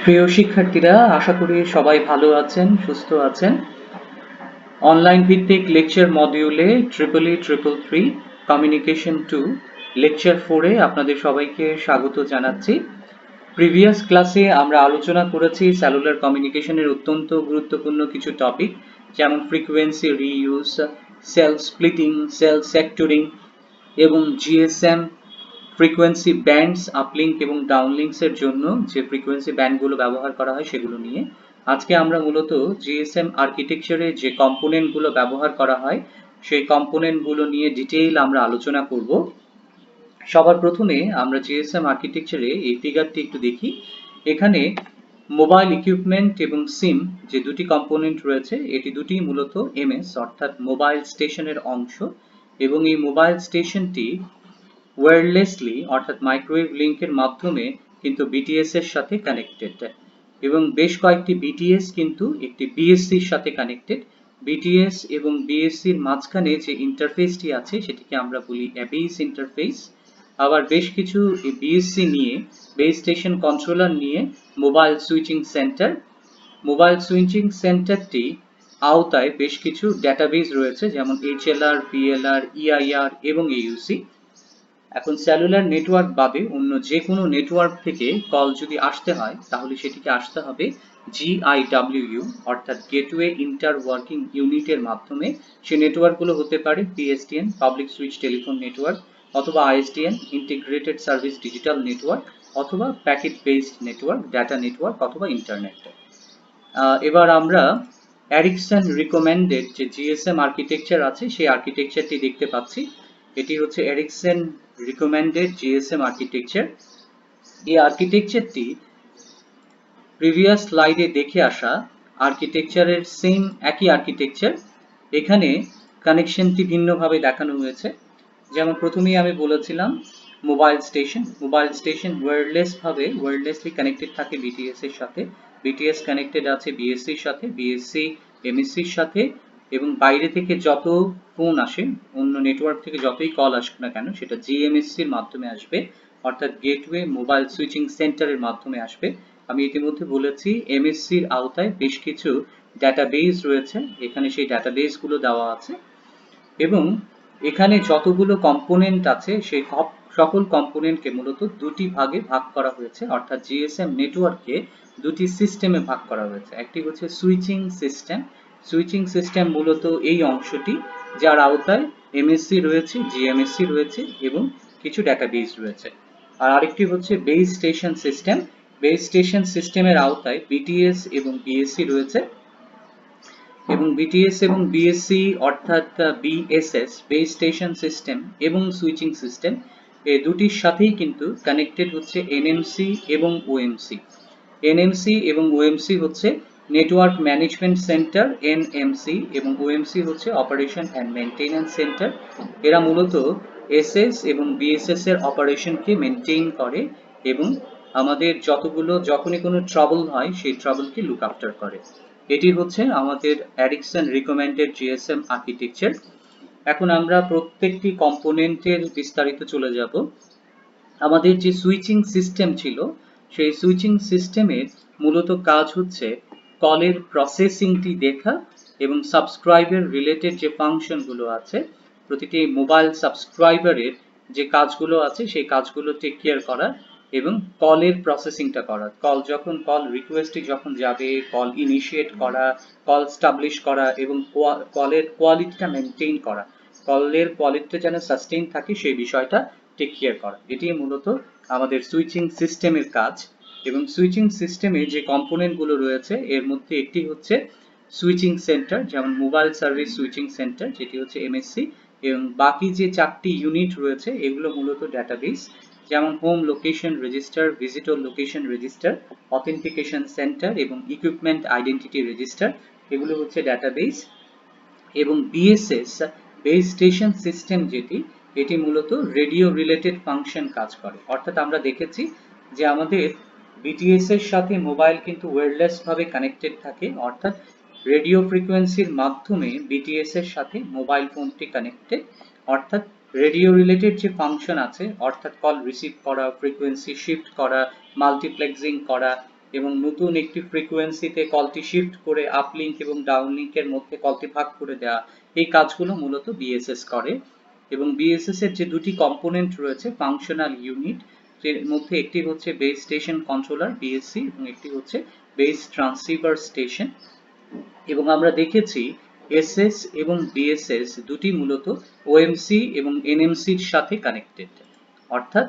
প্রিয় শিক্ষার্থীরা, আশা করি সবাই ভালো আছেন, সুস্থ আছেন। অনলাইন ভিত্তিক লেকচার মডিউলে EEE কমিউনিকেশন 2 লেকচার 4-এ আপনাদের সবাইকে স্বাগত জানাচ্ছি। প্রিভিয়াস ক্লাসে আমরা আলোচনা করেছি সেলুলার কমিউনিকেশনের অত্যন্ত গুরুত্বপূর্ণ কিছু টপিক, যেমন frequency reuse, cell splitting, cell sectoring এবং জিএসএম ফ্রিকোয়েন্সি ব্যান্ডস আপলিঙ্ক এবং ডাউনলিঙ্কস এর জন্য যে ফ্রিকোয়েন্সি ব্যান্ডগুলো ব্যবহার করা হয় সেগুলো নিয়ে আজকে আমরা মূলত জিএসএম আর্কিটেকচারে যে কম্পোনেন্টগুলো ব্যবহার করা হয় সেই কম্পোনেন্টগুলো নিয়ে ডিটেইল আমরা আলোচনা করব। সবার প্রথমে আমরা জিএসএম আর্কিটেকচারে এই ফিগারটি একটু দেখি। এখানে মোবাইল ইকুইপমেন্ট এবং সিম যে দুটি কম্পোনেন্ট রয়েছে, এটি দুটি মূলত এমএস অর্থাৎ মোবাইল স্টেশনের অংশ, এবং এই মোবাইল স্টেশনটি ওয়্যারলেসলি অর্থাৎ মাইক্রোওয়েভ লিঙ্কের মাধ্যমে কিন্তু বিটিএস এর সাথে কানেক্টেড, এবং বেশ কয়েকটি বিটিএস কিন্তু একটি বিএসসির সাথে কানেক্টেড। বিটিএস এবং বিএসসির মাঝখানে যে ইন্টারফেসটি আছে সেটিকে আমরা বলি বেস ইন্টারফেস। আবার বেশ কিছু বিএসসি নিয়ে, বেস স্টেশন কন্ট্রোলার নিয়ে mobile switching centre. Mobile switching সেন্টারটি আওতায় বেশ কিছু ডেটাবেস রয়েছে, যেমন এইচএলআর, পিএলআর, ইআইআর এবং এইউসি। এখন সেলুলার নেটওয়ার্ক বাদে অন্য যে কোনো নেটওয়ার্ক থেকে কল যদি আসতে হয় তাহলে সেটিকে আসতে হবে জিআইডব্লিউ অর্থাৎ গেটওয়ে ইন্টার ওয়ার্কিং ইউনিটের মাধ্যমে। সে নেটওয়ার্কগুলো হতে পারে পিএসটিএন পাবলিক সুইচ টেলিফোন নেটওয়ার্ক, অথবা আইএসডিএন ইন্টিগ্রেটেড সার্ভিস ডিজিটাল নেটওয়ার্ক, অথবা packet based network, data network, অথবা ইন্টারনেট। এবার আমরা এরিকসন রিকমেন্ডেড যে জিএসএম আর্কিটেকচার আছে সেই আর্কিটেকচারটি দেখতে পাচ্ছি। এটি হচ্ছে এরিকসন রিকমেন্ডেড জিএসএম আর্কিটেকচার। এই আর্কিটেকচারটি প্রিভিয়াস স্লাইডে দেখে আসা আর্কিটেকচারের সেম একই আর্কিটেকচার। এখানে কানেকশনটি ভিন্নভাবে দেখানো হয়েছে। যেমন প্রথমেই আমি বলেছিলাম মোবাইল স্টেশন ওয়্যারলেসলি কানেক্টেড থাকে বিটিএস এর সাথে। বিটিএস কানেক্টেড আছে বিএসসির সাথে, বিএসসি এমএসসির সাথে, এবং বাইরে থেকে যত ফোন আসে, অন্য নেটওয়ার্ক থেকে যতই কল আসুক না কেন, সেটা জিএমএসসির মাধ্যমে আসবে, অর্থাৎ গেটওয়ে মোবাইল সুইচিং সেন্টারের মাধ্যমে আসবে। আমি ইতিমধ্যে বলেছি এমএসসির আওতায় বেশ কিছু ডাটাবেস রয়েছে, এখানে সেই ডাটাবেসগুলো দেওয়া আছে, এবং এখানে যতগুলো কম্পোনেন্ট আছে সেই সকল কম্পোনেন্টকে মূলত দুটি ভাগে ভাগ করা হয়েছে, অর্থাৎ জিএসএম নেটওয়ার্ককে দুটি সিস্টেমে ভাগ করা হয়েছে। একটি হচ্ছে সুইচিং সিস্টেম। সুইচিং সিস্টেম মূলত এই অংশটি, যার আওতায় এমএসসি রয়েছে, জিএমএসসি রয়েছে এবং কিছু ডাটাবেস রয়েছে। আর আরেকটি হচ্ছে base station system. Base station সিস্টেমের আওতায় বিটিএস এবং বিএসসি রয়েছে, এবং বিটিএস এবং বিএসসি অর্থাৎ বিএসএস বেস স্টেশন সিস্টেম এবং সুইচিং সিস্টেম এই দুটির সাথেই কিন্তু কানেক্টেড হচ্ছে এনএমসি এবং ওএমসি। এনএমসি এবং ওএমসি হচ্ছে নেটওয়ার্ক ম্যানেজমেন্ট সেন্টার এনএমসি, এবং ওএমসি হচ্ছে অপারেশন অ্যান্ড মেইনটেনেন্স সেন্টার। এরা মূলত এসএস এবং বিএসএস এর অপারেশনকে মেইনটেইন করে এবং আমাদের যখনই কোনো ট্রাবল হয় সেই ট্রাবলকে লুক আফটার করে। এটি হচ্ছে আমাদের এরিকসন রিকমেন্ডেড জিএসএম আর্কিটেকচার। এখন আমরা প্রত্যেকটি কম্পোনেন্টের বিস্তারিত চলে যাব। আমাদের যে সুইচিং সিস্টেম ছিল সেই সুইচিং সিস্টেমের মূলত কাজ হচ্ছে কলের প্রসেসিংটি দেখা এবং সাবস্ক্রাইবার রিলেটেড যে ফাংশনগুলো আছে, প্রতিটি মোবাইল সাবস্ক্রাইবারের যে কাজগুলো আছে সেই কাজগুলো টেক কেয়ার করা, এবং কলের প্রসেসিংটা করা। কল রিকোয়েস্টটি যখন যাবে, কল ইনিশিয়েট করা, কল স্টাবলিশ করা, এবং কলের কোয়ালিটিটা মেনটেইন করা, কলের কোয়ালিটিটা যেন সাস্টেইন থাকে সেই বিষয়টা টেক কেয়ার করা। এটি মূলত আমাদের সুইচিং সিস্টেমের কাজ। এবং সুইচিং সিস্টেমে যে কম্পোনেন্টগুলো রয়েছে এর মধ্যে একটি হচ্ছে সুইচিং সেন্টার, যেমন মোবাইল সার্ভিস সুইচিং সেন্টার, যেটি হচ্ছে এমএসসি, এবং বাকি যে 4টি ইউনিট রয়েছে এগুলো মূলত ডাটাবেস, যেমন home location register, visitor location register, authentication centre এবং ইকুইপমেন্ট আইডেন্টিটি রেজিস্টার, এগুলো হচ্ছে ডাটাবেস। এবং বিএসএস বেস স্টেশন সিস্টেম যেটি, এটি মূলত রেডিও রিলেটেড ফাংশন কাজ করে। অর্থাৎ আমরা দেখেছি যে আমাদের বিটিএস এর সাথে মোবাইল কিন্তু ওয়্যারলেস ভাবে কানেক্টেড থাকে, অর্থাৎ রেডিও ফ্রিকোয়েন্সির মাধ্যমে বিটিএস এর সাথে মোবাইল ফোনটি কানেক্টেড। অর্থাৎ রেডিও রিলেটেড যে ফাংশন আছে, অর্থাৎ কল রিসিভ করা, ফ্রিকোয়েন্সি শিফট করা, মাল্টিপ্লেক্সিং করা, এবং নতুন একটি ফ্রিকোয়েন্সিতে কলটি শিফট করে আপলিঙ্ক এবং ডাউনলিঙ্কের মধ্যে কলটি ভাগ করে দেওয়া, এই কাজগুলো মূলত বিএসএস করে। এবং বিএসএস এর যে দুটি কম্পোনেন্ট রয়েছে ফাংশনাল ইউনিট, এর মধ্যে একটি হচ্ছে বেস স্টেশন কন্ট্রোলার বিএসসি এবং একটি হচ্ছে বেস ট্রান্সসিভার স্টেশন। এবং আমরা দেখেছি এসএস এবং বিএসএস দুটি মূলত ওএমসি এবং এনএমসির সাথে কানেক্টেড, অর্থাৎ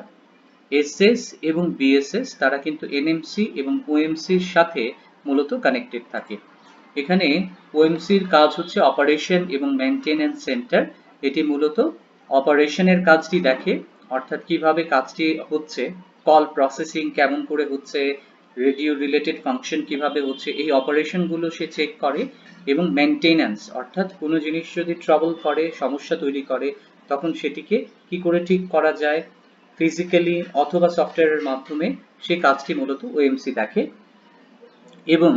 এসএস এবং বিএসএস তারা কিন্তু এনএমসি এবং ওএমসির সাথে মূলত কানেক্টেড থাকে। এখানে ওএমসির কাজ হচ্ছে অপারেশন এবং মেইনটেনেন্স সেন্টার, এটি মূলত অপারেশনের কাজটি দেখে, অর্থাৎ কিভাবে কাজটি হচ্ছে, কল প্রসেসিং কেমন করে হচ্ছে, রেডিও রিলেটেড ফাংশন কিভাবে হচ্ছে, এই অপারেশনগুলো সে চেক করে। এবং মেইনটেনেন্স অর্থাৎ কোনো জিনিস যদি ট্রাবল করে, সমস্যা তৈরি করে, তখন সেটিকে কি করে ঠিক করা যায় ফিজিক্যালি অথবা সফটওয়্যারের মাধ্যমে, সেই কাজটি মূলত ওএমসি দেখে। এবং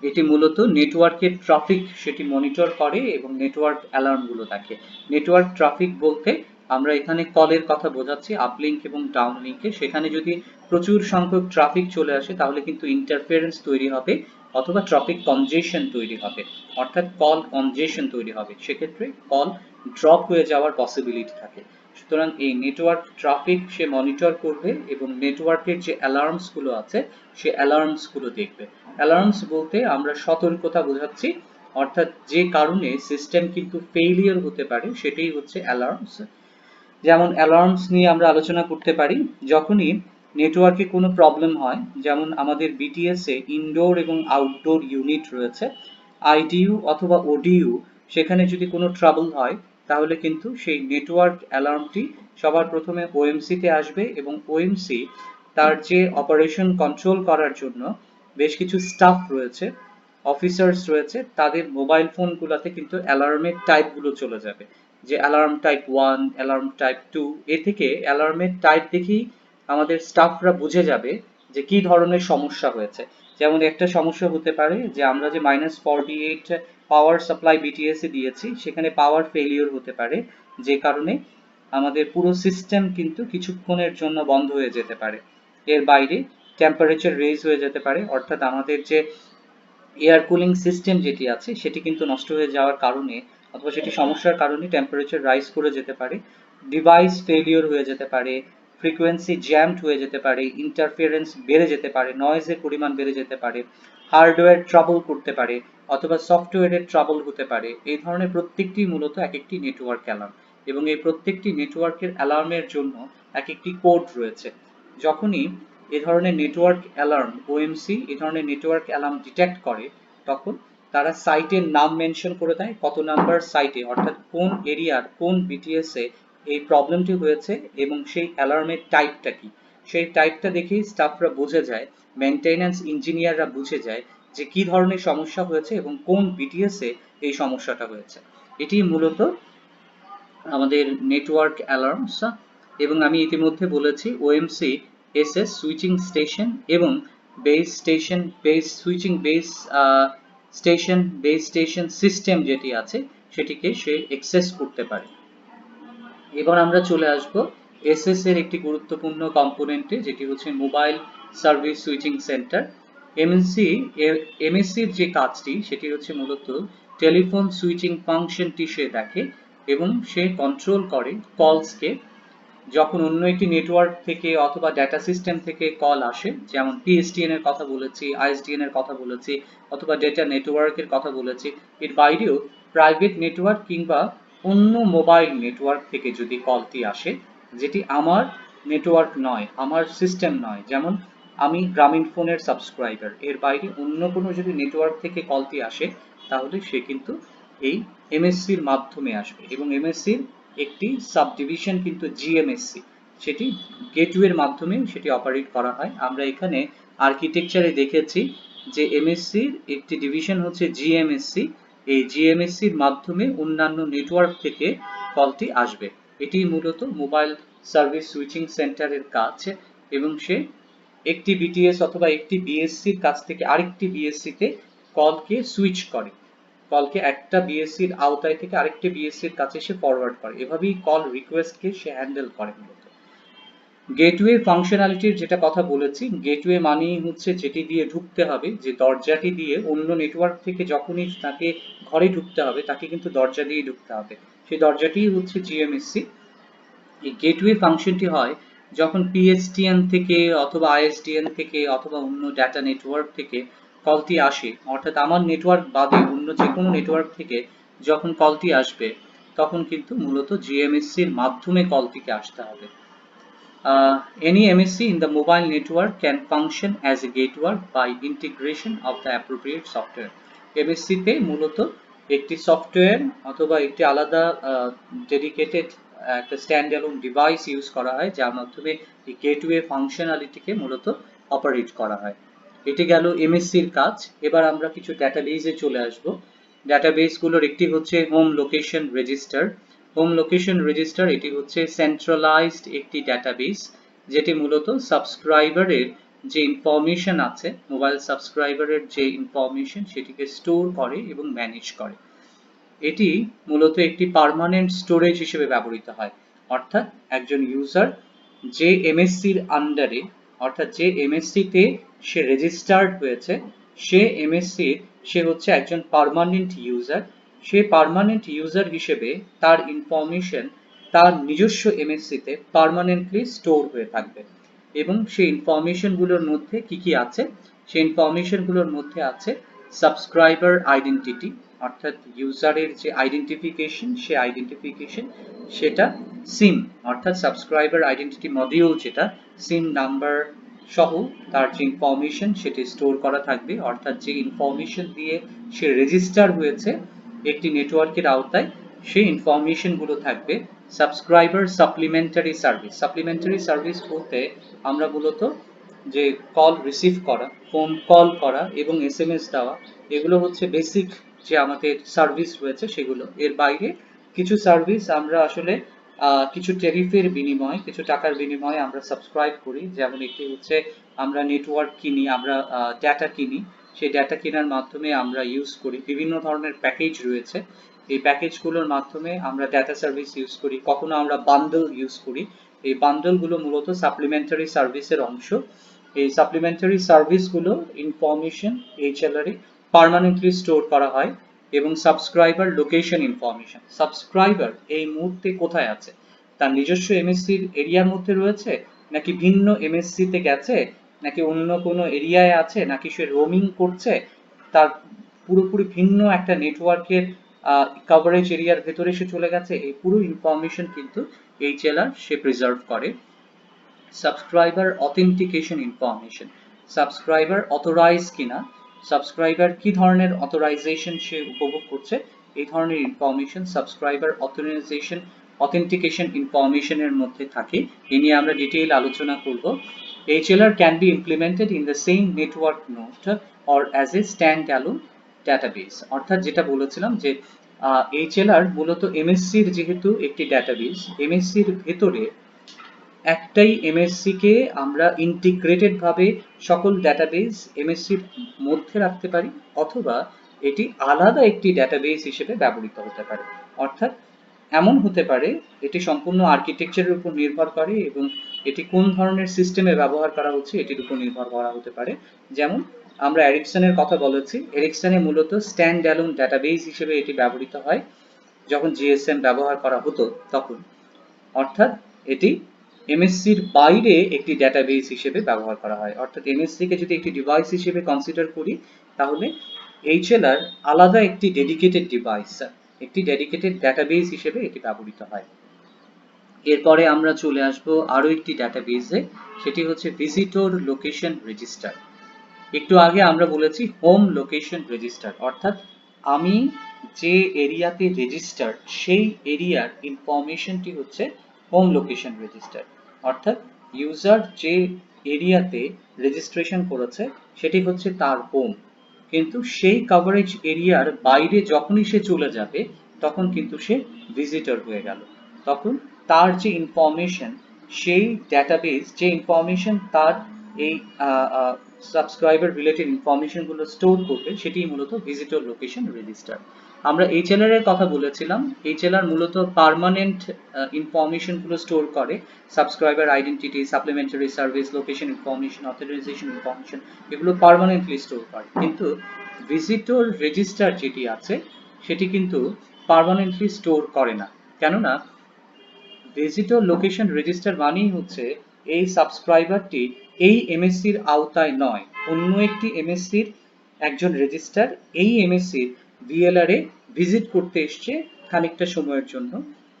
এটি মূলত নেটওয়ার্কের ট্রাফিক সেটি মনিটর করে এবং নেটওয়ার্ক অ্যালার্মগুলো দেখে। নেটওয়ার্ক ট্রাফিক বলতে আমরা এখানে কলের কথা বোঝাচ্ছি, আপলিঙ্ক এবং ডাউনলিঙ্কে। সেখানে যদি প্রচুর সংখ্যক ট্রাফিক চলে আসে তাহলে কিন্তু ইন্টারফারেন্স তৈরি হবে অথবা ট্রাফিক কনজেশন তৈরি হবে, অর্থাৎ কল কনজেশন তৈরি হবে, সেক্ষেত্রে কল ড্রপ হয়ে যাওয়ার পসিবিলিটি থাকে। সুতরাং এই নেটওয়ার্ক ট্রাফিক সে মনিটর করবে এবং নেটওয়ার্কের যে অ্যালার্মস গুলো আছে সে অ্যালার্মস গুলো দেখবে। অ্যালার্মস বলতে আমরা সতর্কতা বোঝাচ্ছি, অর্থাৎ যে কারণে সিস্টেম কিন্তু ফেইলিয়ার হতে পারে সেটাই হচ্ছে অ্যালার্মস। যেমন অ্যালার্মস নিয়ে আমরা আলোচনা করতে পারি, যখনই নেটওয়ার্কে কোনো প্রবলেম হয়, যেমন আমাদের বিটিএস এ ইনডোর এবং আউটডোর ইউনিট রয়েছে, আইডিইউ অথবা ওডিইউ, সেখানে যদি কোনো ট্রাবল হয় তাহলে কিন্তু সেই নেটওয়ার্ক অ্যালার্মটি সবার প্রথমে ওএমসি তে আসবে এবং ওএমসি তার যে অপারেশন কন্ট্রোল করার জন্য বেশ কিছু স্টাফ রয়েছে, অফিসার্স রয়েছে, তাদের মোবাইল ফোনগুলোতে কিন্তু অ্যালার্মের টাইপগুলো চলে যাবে, যে অ্যালার্ম টাইপ 1, অ্যালার্ম টাইপ 2, এ থেকে অ্যালার্মের টাইপ দেখেই আমাদের স্টাফরা বুঝে যাবে যে কি ধরনের সমস্যা হয়েছে। যেমন একটা সমস্যা হতে পারে যে আমরা যে -48 পাওয়ার সাপ্লাই বিটিএস এ দিয়েছি সেখানে পাওয়ার ফেলিওর হতে পারে, যে কারণে আমাদের পুরো সিস্টেম কিন্তু কিছুক্ষণের জন্য বন্ধ হয়ে যেতে পারে। এর বাইরে টেম্পারেচার রেজ হয়ে যেতে পারে, অর্থাৎ আমাদের যে এয়ার কুলিং সিস্টেম যেটি আছে সেটি কিন্তু নষ্ট হয়ে যাওয়ার কারণে অথবা সেটি সমস্যার কারণে টেম্পারেচার রাইজ করে যেতে পারে, ডিভাইস ফেলিওর হয়ে যেতে পারে, ফ্রিকোয়েন্সি জ্যামড হয়ে যেতে পারে, ইন্টারফারেন্স বেড়ে যেতে পারে, নয়েজের পরিমাণ বেড়ে যেতে পারে, হার্ডওয়্যার ট্রাবল করতে পারে অথবা সফটওয়্যারের ট্রাবল হতে পারে। এই ধরনের প্রত্যেকটি মূলত এক একটি নেটওয়ার্ক অ্যালার্ম এবং এই প্রত্যেকটি নেটওয়ার্কের অ্যালার্মের জন্য এক একটি কোড রয়েছে। যখনই এ ধরনের নেটওয়ার্ক অ্যালার্ম ওএমসি এ ধরনের নেটওয়ার্ক অ্যালার্ম ডিটেক্ট করে তখন তারা সাইটের নাম মেনশন করে দেয়, কত নাম্বার সাইটে অর্থাৎ কোন এরিয়ার কোন বিটিএস এ এই প্রবলেমটি হয়েছে এবং সেই অ্যালার্মের টাইপটা কি, সেই টাইপটা দেখেই স্টাফরা বুঝে যায়, মেইনটেনেন্স ইঞ্জিনিয়াররা বুঝে যায় যে কি ধরনের সমস্যা হয়েছে এবং কোন বিটিএস এ এই সমস্যাটা হয়েছে। এটি মূলত আমাদের নেটওয়ার্ক অ্যালার্মস। এবং আমি ইতিমধ্যে বলেছি ওএমসি এসএস সুইচিং স্টেশন এবং base station base switching base station base station system যেটি আছে সেটিকে সে অ্যাক্সেস করতে পারে। এবার আমরা চলে আসব এসএস এর একটি গুরুত্বপূর্ণ কম্পোনেন্টে, যেটি হচ্ছে মোবাইল সার্ভিস সুইচিং সেন্টার। এমএসসির যে কাজটি সেটি হচ্ছে মূলত টেলিফোন সুইচিং ফাংশনটি সে দেখে এবং সে কন্ট্রোল করে কলসকে। যখন অন্য একটি নেটওয়ার্ক থেকে অথবা ডেটা সিস্টেম থেকে কল আসে, যেমন পিএসটিএন এর কথা বলেছি, আইএসডিএন এর কথা বলেছি অথবা ডেটা নেটওয়ার্কের কথা বলেছি, এর বাইরেও প্রাইভেট নেটওয়ার্ক কিংবা অন্য মোবাইল নেটওয়ার্ক থেকে যদি কলটি আসে যেটি আমার নেটওয়ার্ক নয়, আমার সিস্টেম নয়, যেমন আমি গ্রামীণ ফোনের সাবস্ক্রাইবার, এর বাইরে অন্য কোনো যদি নেটওয়ার্ক থেকে কলটি আসে তাহলে সে কিন্তু এই এমএসসির মাধ্যমে আসবে। এবং এমএসসির একটি সাবডিভিশন কিন্তু জিএমএসসি, সেটি গেটওয়ের মাধ্যমে সেটি অপারেট করা হয়। আমরা এখানে আর্কিটেকচারে দেখেছি যে এমএসসির একটি ডিভিশন হচ্ছে জিএমএসসি, এই জিএমএসসির মাধ্যমে অন্যান্য নেটওয়ার্ক থেকে কলটি আসবে। এটি মূলত মোবাইল সার্ভিস সুইচিং সেন্টারের কাজ এবং সে একটি বিটিএস অথবা একটি বিএসসির কাছ থেকে আরেকটি বিএসসিতে কলকে সুইচ করে, কলকে একটা বিএসসির আওতায় থেকে আরেকটি বিএসসির কাছে সে ফরওয়ার্ড করে, এভাবেই কল রিকোয়েস্টকে সে হ্যান্ডেল করে মূলত। গেটওয়ে ফাংশনালিটির যেটা কথা বলেছি, গেটওয়ে মানেই হচ্ছে যেটি দিয়ে ঢুকতে হবে, যে দরজাটি দিয়ে অন্য নেটওয়ার্ক থেকে যখনই তাকে ঘরে ঢুকতে হবে তাকে কিন্তু দরজা দিয়ে ঢুকতে হবে, সেই দরজাটিই হচ্ছে জিএমএসসি। এই গেটওয়ে ফাংশনটি হয় যখন পিএসটিএন থেকে অথবা আইএসডিএন থেকে অথবা অন্য ডাটা নেটওয়ার্ক থেকে কলটি আসে, অর্থাৎ আমার নেটওয়ার্ক বাদে অন্য যে কোনো নেটওয়ার্ক থেকে যখন কলটি আসবে তখন কিন্তু মূলত জিএমএসসির মাধ্যমে কলটিকে আসতে হবে। Any MSC in the mobile network can function as a gateway by integration of the appropriate software. MSC তে মূলত একটি সফটওয়্যার অথবা একটি আলাদা ডেডিকেটেড একটা স্ট্যান্ডঅ্যালোন ডিভাইস ইউজ করা হয়, যার মাধ্যমে এই গেটওয়ে ফাংশনালিটিকে মূলত অপারেট করা হয়। এটি গেল এমএসসির কাজ। এবার আমরা কিছু ডেটাবেজে চলে আসব। ডেটাবেসগুলোর একটি হচ্ছে home location register. Home location register এটি হচ্ছে সেন্ট্রালাইজড একটি ডেটাবেস, যেটি মূলত সাবস্ক্রাইবারের যে ইনফরমেশন আছে, মোবাইল সাবস্ক্রাইবারের যে ইনফরমেশন সেটিকে স্টোর করে এবং ম্যানেজ করে। এটি মূলত একটি পার্মানেন্ট স্টোরেজ হিসেবে ব্যবহৃত হয়, অর্থাৎ একজন ইউজার যে এমএসসির আন্ডারে, অর্থাৎ যে এমএসসিতে সে রেজিস্টার্ড হয়েছে, সে হচ্ছে একজন পার্মানেন্ট ইউজার। সে পার্মানেন্ট ইউজার হিসেবে তার ইনফরমেশন তার নিজস্ব এমএসসিতে পার্মানেন্টলি স্টোর হয়ে থাকবে। এবং সেই ইনফরমেশনগুলোর মধ্যে কি কি আছে? সেই ইনফরমেশনগুলোর মধ্যে আছে সাবস্ক্রাইবার আইডেন্টিটি, অর্থাৎ ইউজারের যে আইডেন্টিফিকেশন, সে আইডেন্টিফিকেশন, সেটা সিম অর্থাৎ সাবস্ক্রাইবার আইডেন্টিটি মডিউল, যেটা সিম নাম্বার সহ তার যে ইনফরমেশন সেটি স্টোর করা থাকবে, অর্থাৎ যে ইনফরমেশন দিয়ে সে রেজিস্টার হয়েছে একটি নেটওয়ার্কের আওতায়, সেই ইনফরমেশনগুলো থাকবে। Subscriber supplementary service, supplementary service বলতে আমরা মূলত যে কল রিসিভ করা, ফোন কল করা এবং এসএমএস দেওয়া, এগুলো হচ্ছে বেসিক যে আমাদের সার্ভিস রয়েছে সেগুলো। এর বাইরে কিছু সার্ভিস আমরা আসলে কিছু ট্যারিফের বিনিময়ে, কিছু টাকার বিনিময়ে আমরা সাবস্ক্রাইব করি। যেমন একটি হচ্ছে আমরা নেটওয়ার্ক কিনি, আমরা ডেটা কিনি, সেই ডেটা কেনার মাধ্যমে আমরা ইউজ করি। বিভিন্ন ধরনের প্যাকেজ রয়েছে, এই প্যাকেজগুলোর মাধ্যমে আমরা ডেটা সার্ভিস ইউজ করি। কখনো আমরা বান্ডল ইউজ করি, এই বান্ডলগুলো মূলত সাপ্লিমেন্টারি সার্ভিসের অংশ। এই সাপ্লিমেন্টারি সার্ভিসগুলো ইনফরমেশন এইচএলআর এ পার্মানেন্টলি স্টোর করা হয়। এবং সাবস্ক্রাইবার লোকেশন ইনফরমেশন, সাবস্ক্রাইবার এই মুহূর্তে কোথায় আছে, তার নিজস্ব এমএসসির এরিয়ার মধ্যে রয়েছে, নাকি ভিন্ন এমএসসি তে গেছে, নাকি অন্য কোনো এরিয়ায় আছে, নাকি সে রোমিং করছে, তার পুরোপুরি ভিন্ন একটা নেটওয়ার্কের কভারেজ এরিয়ার ভেতরে সে চলে গেছে, এই পুরো ইনফরমেশন কিন্তু এইচএলআর সে প্রিজার্ভ করে। Subscriber authentication information, subscriber authorise কিনা, সাবস্ক্রাইবার কি ধরনের অথরাইজেশন সে উপভোগ করছে, এই ধরনের ইনফরমেশন সাবস্ক্রাইবার অথেন্টিকেশন ইনফরমেশনের মধ্যে থাকে। এ নিয়ে আমরা ডিটেইল আলোচনা করব। HLR can be implemented in the same network node or as a standalone database, অর্থাৎ যেটা বলেছিলাম যে HLR মূলত এমএসসির যেহেতু একটি ডেটাবেস, এমএসসির ভেতরে একটাই এমএসসি কে আমরা ইন্টিগ্রেটেড ভাবে সকল ডেটাবেস এমএসসির মধ্যে রাখতে পারি, অথবা এটি আলাদা একটি ডেটাবেস হিসেবে ব্যবহৃত হতে পারে। অর্থাৎ এমন হতে পারে, এটি সম্পূর্ণ আর্কিটেকচারের উপর নির্ভর করে এবং এটি কোন ধরনের সিস্টেমে ব্যবহার করা হচ্ছে এটির উপর নির্ভর করা হতে পারে। যেমন আমরা এরিকসনের কথা বলেছি, এরিকসনে মূলত স্ট্যান্ড অ্যালোন ডেটাবেস হিসেবে এটি ব্যবহৃত হয় যখন জিএসএম ব্যবহার করা হতো তখন, অর্থাৎ এটি এমএসসির বাইরে একটি ডেটাবেস হিসেবে ব্যবহার করা হয়। অর্থাৎ এমএসসি কে যদি একটি ডিভাইস হিসেবে কনসিডার করি, তাহলে এইচএলআর আলাদা একটি ডেডিকেটেড ডিভাইস, একটি ডেডিকেটেড ডেটাবেস হিসেবে এটি ব্যবহৃত হয়। এরপরে আমরা চলে আসব আরো একটি ডেটাবেসে, সেটি হচ্ছে ভিজিটর লোকেশন রেজিস্টার। একটু আগে আমরা বলেছি হোম লোকেশন রেজিস্টার, অর্থাৎ আমি যে এরিয়াতে রেজিস্টার সেই এরিয়ার ইনফরমেশনটি হচ্ছে হোম লোকেশন রেজিস্টার। অর্থাৎ ইউজার যে এরিয়াতে রেজিস্ট্রেশন করেছে সেটি হচ্ছে তার হোম, কিন্তু সেই কভারেজ এরিয়ার বাইরে যখনই সে চলে যাবে তখন কিন্তু সে ভিজিটর হয়ে গেল। তখন তার যে ইনফরমেশন, সেই ডেটাবেস যে ইনফরমেশন তার এই সাবস্ক্রাইবার রিলেটেড ইনফরমেশন গুলো স্টোর করবে, সেটি মূলত ভিজিটর লোকেশন রেজিস্টার। আমরা HLR এর কথা বলেছিলাম। HLR মূলত পার্মানেন্ট ইনফরমেশন গুলো স্টোর করে, subscriber identity, supplementary service, location information, authorisation information, এগুলো পার্মানেন্টলি স্টোর করে। কিন্তু ভিজিটর রেজিস্টার যেটি আছে সেটি কিন্তু পার্মানেন্টলি স্টোর করে না। কেননা ভিজিটর লোকেশন রেজিস্টার মানেই হচ্ছে এই সাবস্ক্রাইবারটি এই এমএসসির আওতায় নয়, অন্য একটি এমএসসির একজন রেজিস্টার এই এমএসসির ভিএলআর এ ভিজিট করতে এসছে খানিকটা সময়ের জন্য,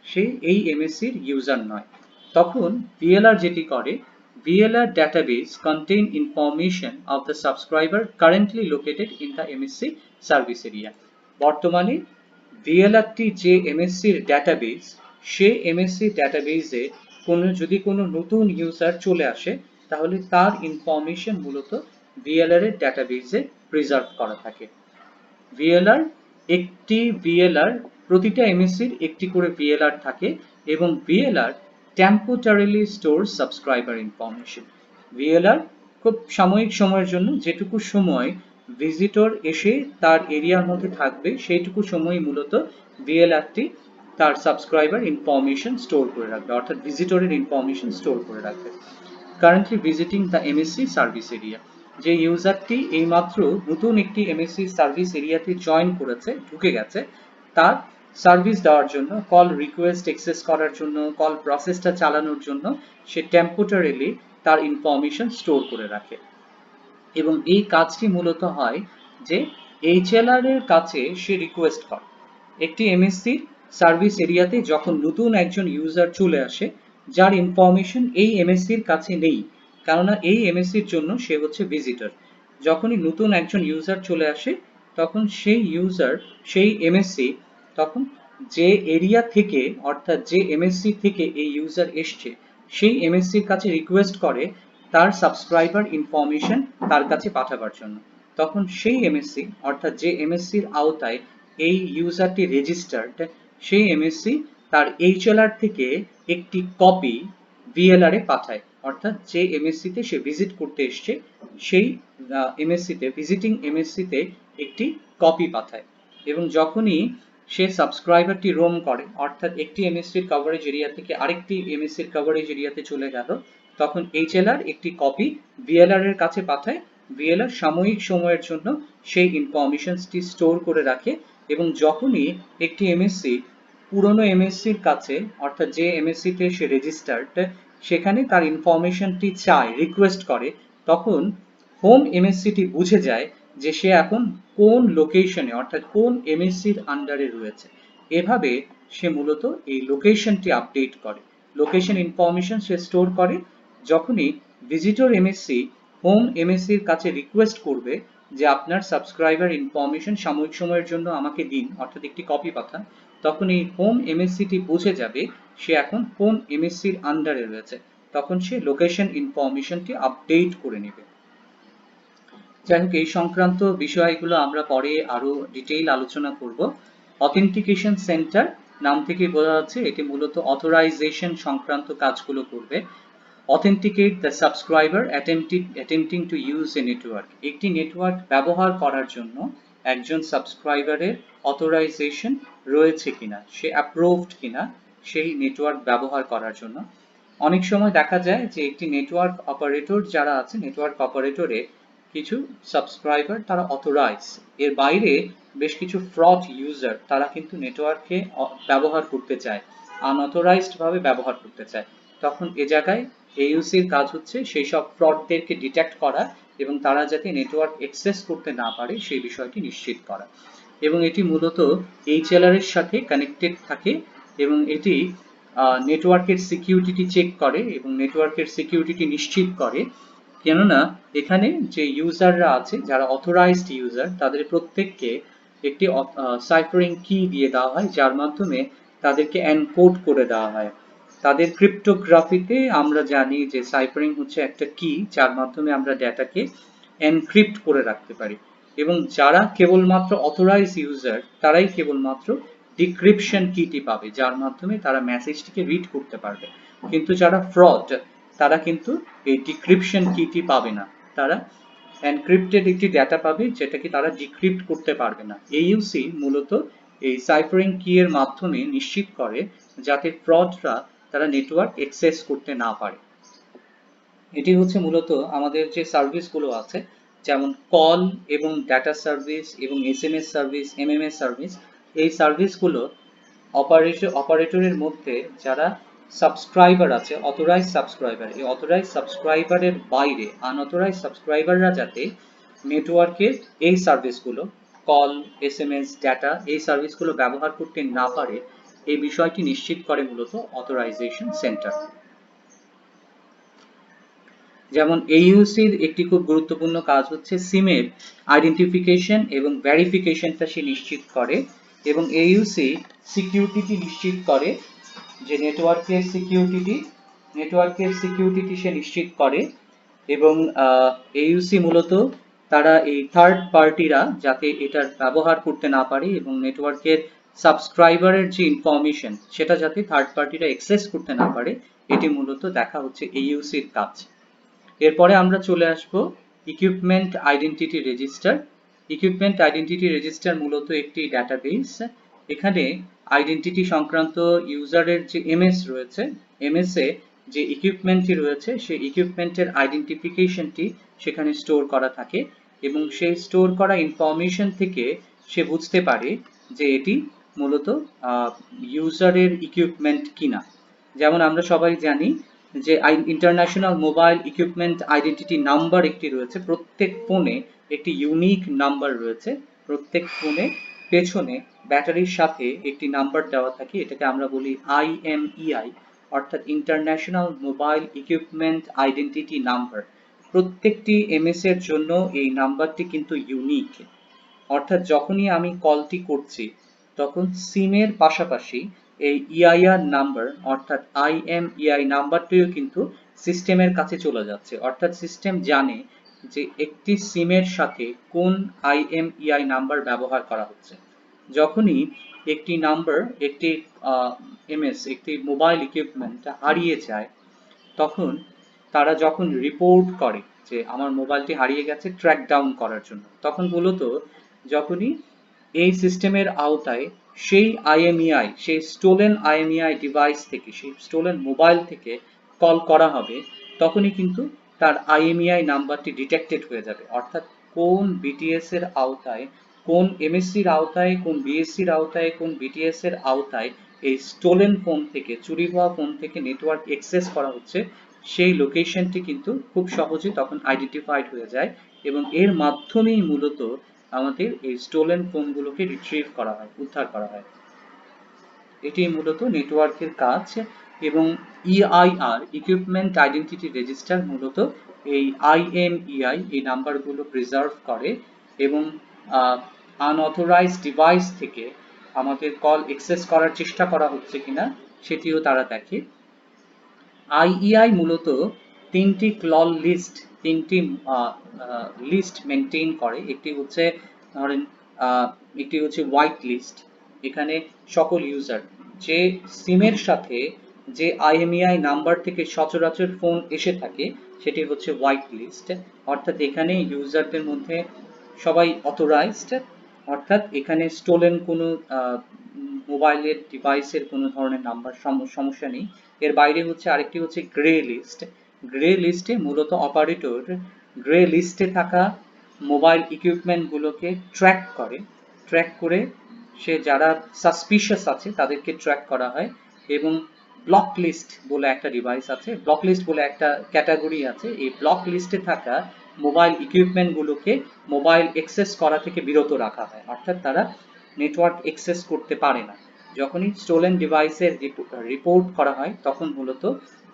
সে এই এমএসসির ইউজার নয়। তখন ভিএলআর যেটি করে, VLR database contain information of the subscriber currently located in the MSC service area. বর্তমানে VLR টি যে MSCর ডাটাবেস, সে MSC ডাটাবেসে যদি কোনো নতুন ইউজার চলে আসে তাহলে তার ইনফরমেশন মূলত VLR এর ডাটাবেসে প্রিজার্ভ করা থাকে। VLR প্রতিটা MSCর একটি করে VLR থাকে এবং VLR temporarily stores subscriber information. VLR খুব সাময়িক সময়ের জন্য, যেটুকু সময় ভিজিটর এসে তার এরিয়ার মধ্যে থাকবে সেইটুকু সময় মূলত VLR টি তার সাবস্ক্রাইবার ইনফরমেশন স্টোর করে রাখবে, অর্থাৎ ভিজিটরের ইনফরমেশন স্টোর করে রাখবে। Currently visiting the MSc service area, যে ইউজারটি এইমাত্র নতুন একটি এমএসসি সার্ভিস এরিয়াতে জয়েন করেছে, ঢুকে গেছে, তার সার্ভিস দেওয়ার জন্য, কল রিকোয়েস্ট অ্যাক্সেস করার জন্য, কল প্রসেসটা চালানোর জন্য সে টেম্পোরারিলি তার ইনফরমেশন স্টোর করে রাখে। এবং এই কাজটি মূলত হয় যে HLR এর কাছে সে রিকোয়েস্ট করে। একটি এমএসসি সার্ভিস এরিয়াতে যখন নতুন একজন ইউজার চলে আসে যার ইনফরমেশন এই এমএসসির কাছে নেই, কেননা এই এমএসসির জন্য সে হচ্ছে ভিজিটর, যখনই নতুন একজন ইউজার চলে আসে তখন সেই ইউজার, সেই এমএসসি তখন যে এরিয়া থেকে, অর্থাৎ যে এমএসসি থেকে এই ইউজার এসছে সেই এমএসসির কাছে রিকোয়েস্ট করে তার সাবস্ক্রাইবার ইনফরমেশন তার কাছে পাঠাবার জন্য। তখন সেই এমএসসি, অর্থাৎ যে এমএসসির আওতায় এই ইউজারটি রেজিস্টার্ড, সেই এমএসসি তার HLR থেকে একটি কপি VLR এ পাঠায়, অর্থাৎ যে এমএসসি তে সে ভিজিট করতে এসছে সেই এমএসসি তে, ভিজিটিং এমএসসি তে একটি কপি পাঠায়। এবং যখনই সে সাবস্ক্রাইবারটি রোম করে, অর্থাৎ একটি এমএসসির কভারেজ এরিয়া থেকে আরেকটি এমএসসির কভারেজ এরিয়াতে চলে গেল, তখন HLR একটি কপি VLR এর কাছে পাঠায়। VLR সাময়িক সময়ের জন্য সেই ইনফরমেশনটি স্টোর করে রাখে এবং যখনই একটি এমএসসি পুরনো এমএসসির কাছে, অর্থাৎ যে এমএসসি তে সে রেজিস্টার্ড, সেখানে তার ইনফরমেশনটি চায়, রিকোয়েস্ট করে, তখন হোম এমএসসিটি বুঝে যায় যে সে এখন কোন লোকেশনে, অর্থাৎ কোন এমএসসির আন্ডারে রয়েছে। এভাবে সে মূলত এই লোকেশনটি আপডেট করে, লোকেশন ইনফরমেশন সে স্টোর করে। যখনই ভিজিটর এমএসসি হোম এমএসসির কাছে রিকোয়েস্ট করবে যে আপনার সাবস্ক্রাইবার ইনফরমেশন সাময়িক সময়ের জন্য আমাকে দিন, অর্থাৎ একটি কপি পাঠান, তখন এই হোম এমএসসিটি বুঝে যাবে সে এখন কোন এমএসসির আন্ডারে রয়েছে, তখন সে লোকেশন ইনফরমেশনটি আপডেট করে নেবে। যাই হোক, এই সংক্রান্ত বিষয়গুলো আমরা পরে আরো ডিটেইল আলোচনা করব। অথেন্টিকেশন সেন্টার নাম থেকে বোঝা যাচ্ছে এটি মূলত অথরাইজেশন সংক্রান্ত কাজগুলো করবে। Authenticate the subscriber attempting to use a network. একটি নেটওয়ার্ক ব্যবহার করার জন্য একজন সাবস্ক্রাইবারের অথরাইজেশন রয়েছে কিনা, সে অ্যাপ্রুভড কিনা সেই নেটওয়ার্ক ব্যবহার করার জন্য। অনেক সময় দেখা যায় যে একটি নেটওয়ার্ক অপারেটর যারা আছে, নেটওয়ার্ক অপারেটরে কিছু সাবস্ক্রাইবার তারা অথরাইজ, এর বাইরে বেশ কিছু ফ্রড ইউজার তারা কিন্তু নেটওয়ার্কে ব্যবহার করতে চায়, আনঅথরাইজড ভাবে ব্যবহার করতে চায়। তখন এ জায়গায় AUCর কাজ হচ্ছে সেই সব ফ্রডদেরকে ডিটেক্ট করা এবং তারা যাতে নেটওয়ার্ক অ্যাক্সেস করতে না পারে সেই বিষয়টি নিশ্চিত করা। এবং এটি মূলত HLR এর সাথে কানেক্টেড থাকে এবং এটি নেটওয়ার্কের সিকিউরিটি চেক করে এবং নেটওয়ার্কের সিকিউরিটি নিশ্চিত করে। কেননা এখানে যে ইউজাররা আছে, যারা অথরাইজড ইউজার, তাদের প্রত্যেককে একটি সাইফারিং কি দিয়ে দেওয়া হয়, যার মাধ্যমে তাদেরকে এনকোড করে দেওয়া হয়। তাদের ক্রিপ্টোগ্রাফিতে আমরা জানি যে সাইফারিং হচ্ছে একটা কি যার মাধ্যমে আমরা ডেটাকে এনক্রিপ্ট করে রাখতে পারি। এবং যারা কেবলমাত্র অথরাইজ ইউজার তারাই কেবলমাত্র ডিক্রিপশন কিটি পাবে, যার মাধ্যমে তারা মেসেজটিকে রিড করতে পারবে। কিন্তু যারা ফ্রড তারা কিন্তু এই ডিক্রিপশন কিটি পাবে না, তারা এনক্রিপ্টেড একটি ডেটা পাবে যেটাকে তারা ডিক্রিপ্ট করতে পারবে না। AUC মূলত এই সাইফারিং কি এর মাধ্যমে নিশ্চিত করে যাতে ফ্রডরা তারা নেটওয়ার্ক অ্যাক্সেস করতে না পারে। এটি হচ্ছে মূলত আমাদের যে সার্ভিসগুলো আছে, যেমন কল এবং ডাটা সার্ভিস এবং এসএমএস সার্ভিস, এমএমএস সার্ভিস, এই সার্ভিসগুলো অপারেটরের মধ্যে যারা সাবস্ক্রাইবার আছে, অথরাইজ সাবস্ক্রাইবার, এই অথরাইজ সাবস্ক্রাইবারের বাইরে আনঅথরাইজ সাবস্ক্রাইবাররা যাতে নেটওয়ার্কের এই সার্ভিসগুলো, কল, এসএমএস, ডাটা, এই সার্ভিসগুলো ব্যবহার করতে না পারে, এই বিষয়টি নিশ্চিত করে মূলত অথরাইজেশন সেন্টার। যেমন এইউসির একটি খুব গুরুত্বপূর্ণ কাজ হচ্ছে সিমের আইডেন্টিফিকেশন এবং ভেরিফিকেশনটা সে নিশ্চিত করে, এবং এইউসি সিকিউরিটি নিশ্চিত করে, যে নেটওয়ার্কের সিকিউরিটি সে নিশ্চিত করে, এবং এইউসি মূলত তারা এই থার্ড পার্টিরা যাতে এটার ব্যবহার করতে না পারে এবং নেটওয়ার্কের সাবস্ক্রাইবারের যে ইনফরমেশন সেটা যাতে থার্ড পার্টিরা অ্যাক্সেস করতে না পারে, এটি মূলত দেখা হচ্ছে এইউসির কাজ। এরপরে আমরা চলে আসব equipment identity register. Equipment identity register মূলত একটি ডাটাবেস। এখানে আইডেন্টিটি সংক্রান্ত ইউজারের যে এমএস রয়েছে, এমএস এ যে ইকুইপমেন্টটি রয়েছে সেই ইকুইপমেন্টের আইডেন্টিফিকেশনটি সেখানে স্টোর করা থাকে, এবং সেই স্টোর করা ইনফরমেশন থেকে সে বুঝতে পারে যে এটি মূলত ইউজারের ইকুইপমেন্ট কিনা। যেমন আমরা সবাই জানি যে international mobile equipment identity number একটি রয়েছে, প্রত্যেক ফোনে একটি ইউনিক নাম্বার রয়েছে, প্রত্যেক ফোনে পেছনে ব্যাটারির সাথে একটি নাম্বার দেওয়া থাকে, এটাকে আমরা বলি IMEI, অর্থাৎ international mobile equipment identity number. প্রত্যেকটি এমএস এর জন্য এই নাম্বারটি কিন্তু ইউনিক, অর্থাৎ যখনই আমি কলটি করছি তখন সিমের পাশাপাশি এই EIR নাম্বার অর্থাৎ IMEI নাম্বারটিও কিন্তু সিস্টেমের কাছে চলে যাচ্ছে, অর্থাৎ সিস্টেম জানে যে একটি সিমের সাথে কোন IMEI নাম্বার ব্যবহার করা হচ্ছে। যখনই একটি নাম্বার, একটি এমএস, একটি মোবাইল ইকুইপমেন্ট হারিয়ে যায়, তখন তারা যখন রিপোর্ট করে যে আমার মোবাইলটি হারিয়ে গেছে ট্র্যাক ডাউন করার জন্য, তখন মূলত যখনই এই সিস্টেমের আওতায় সেই IMEI, সেই স্টোলেন IMEI ডিভাইস থেকে, সেই স্টোলেন মোবাইল থেকে কল করা হবে, তখনই কিন্তু তার IMEI নাম্বারটি ডিটেক্টেড হয়ে যাবে, অর্থাৎ কোন বিটিএস এর আওতায়, কোন এমএসসির আওতায়, কোন বিএসসির আওতায়, কোন বিটিএস এর আওতায় এই স্টোলেন ফোন থেকে, চুরি হওয়া ফোন থেকে নেটওয়ার্ক অ্যাক্সেস করা হচ্ছে, সেই লোকেশনটি কিন্তু খুব সহজে তখন আইডেন্টিফাইড হয়ে যায়, এবং এর মাধ্যমেই মূলত আমাদের এই স্টোলেন ফোনগুলোকে রিট্রিভ করা হয়, উদ্ধার করা হয়। এটি মূলত নেটওয়ার্কের কাজ। এবং EIR, ইকুইপমেন্ট আইডেন্টিটি রেজিস্টার, মূলত এই IMEI এই নাম্বারগুলো প্রিজার্ভ করে, এবং আনঅথরাইজড ডিভাইস থেকে আমাদের কল অ্যাক্সেস করার চেষ্টা করা হচ্ছে কিনা সেটিও তারা দেখে। IEI মূলত তিনটি ক্লল লিস্ট, তিনটি লিস্ট মেনটেন করে। একটি হচ্ছে ধরেন একটি হচ্ছে হোয়াইট লিস্ট, এখানে সকল ইউজার যে সিমের সাথে যে IMEI নাম্বার থেকে সচরাচর ফোন এসে থাকে সেটি হচ্ছে হোয়াইট লিস্ট, অর্থাৎ এখানে ইউজারদের মধ্যে সবাই অথরাইজড, অর্থাৎ এখানে স্টোলেন কোনো মোবাইলের ডিভাইসের কোনো ধরনের নাম্বার সমস্যা নেই। এর বাইরে হচ্ছে আরেকটি হচ্ছে গ্রে লিস্ট। গ্রে লিস্টে মূলত অপারেটর গ্রে লিস্টে থাকা মোবাইল ইকুইপমেন্টগুলোকে ট্র্যাক করে সে যারা সাসপিশিয়াস আছে তাদেরকে ট্র্যাক করা হয়, এবং ব্লক লিস্ট বলে একটা ডিভাইস আছে, ব্লক লিস্ট বলে একটা ক্যাটাগরি আছে, এই ব্লক লিস্টে থাকা মোবাইল ইকুইপমেন্টগুলোকে মোবাইল অ্যাক্সেস করা থেকে বিরত রাখা হয়, অর্থাৎ তারা নেটওয়ার্ক অ্যাক্সেস করতে পারে না। যখনই স্টোলেন ডিভাইসের রিপোর্ট করা হয় তখন মূলত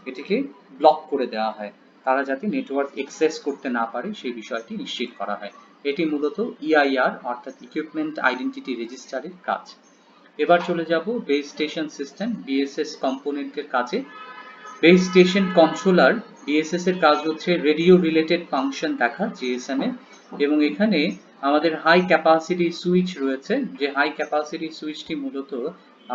এটিকে ব্লক করে দেওয়া হয়, তারা যাতে নেটওয়ার্ক অ্যাক্সেস করতে না পারে সেই বিষয়টি নিশ্চিত করা হয়। এটি মূলত EIR অর্থাৎ ইকুইপমেন্ট আইডেন্টিটি রেজিস্টারের কাজ। এবার চলে যাব বেস স্টেশন সিস্টেম, BSS কম্পোনেন্টের কাজে। বেস স্টেশন কন্ট্রোলার, BSS এর কাজ হচ্ছে রেডিও রিলেটেড ফাংশন দেখা GSM এ, এবং এখানে আমাদের হাই ক্যাপাসিটি সুইচ রয়েছে, যে হাই ক্যাপাসিটি সুইচটি মূলত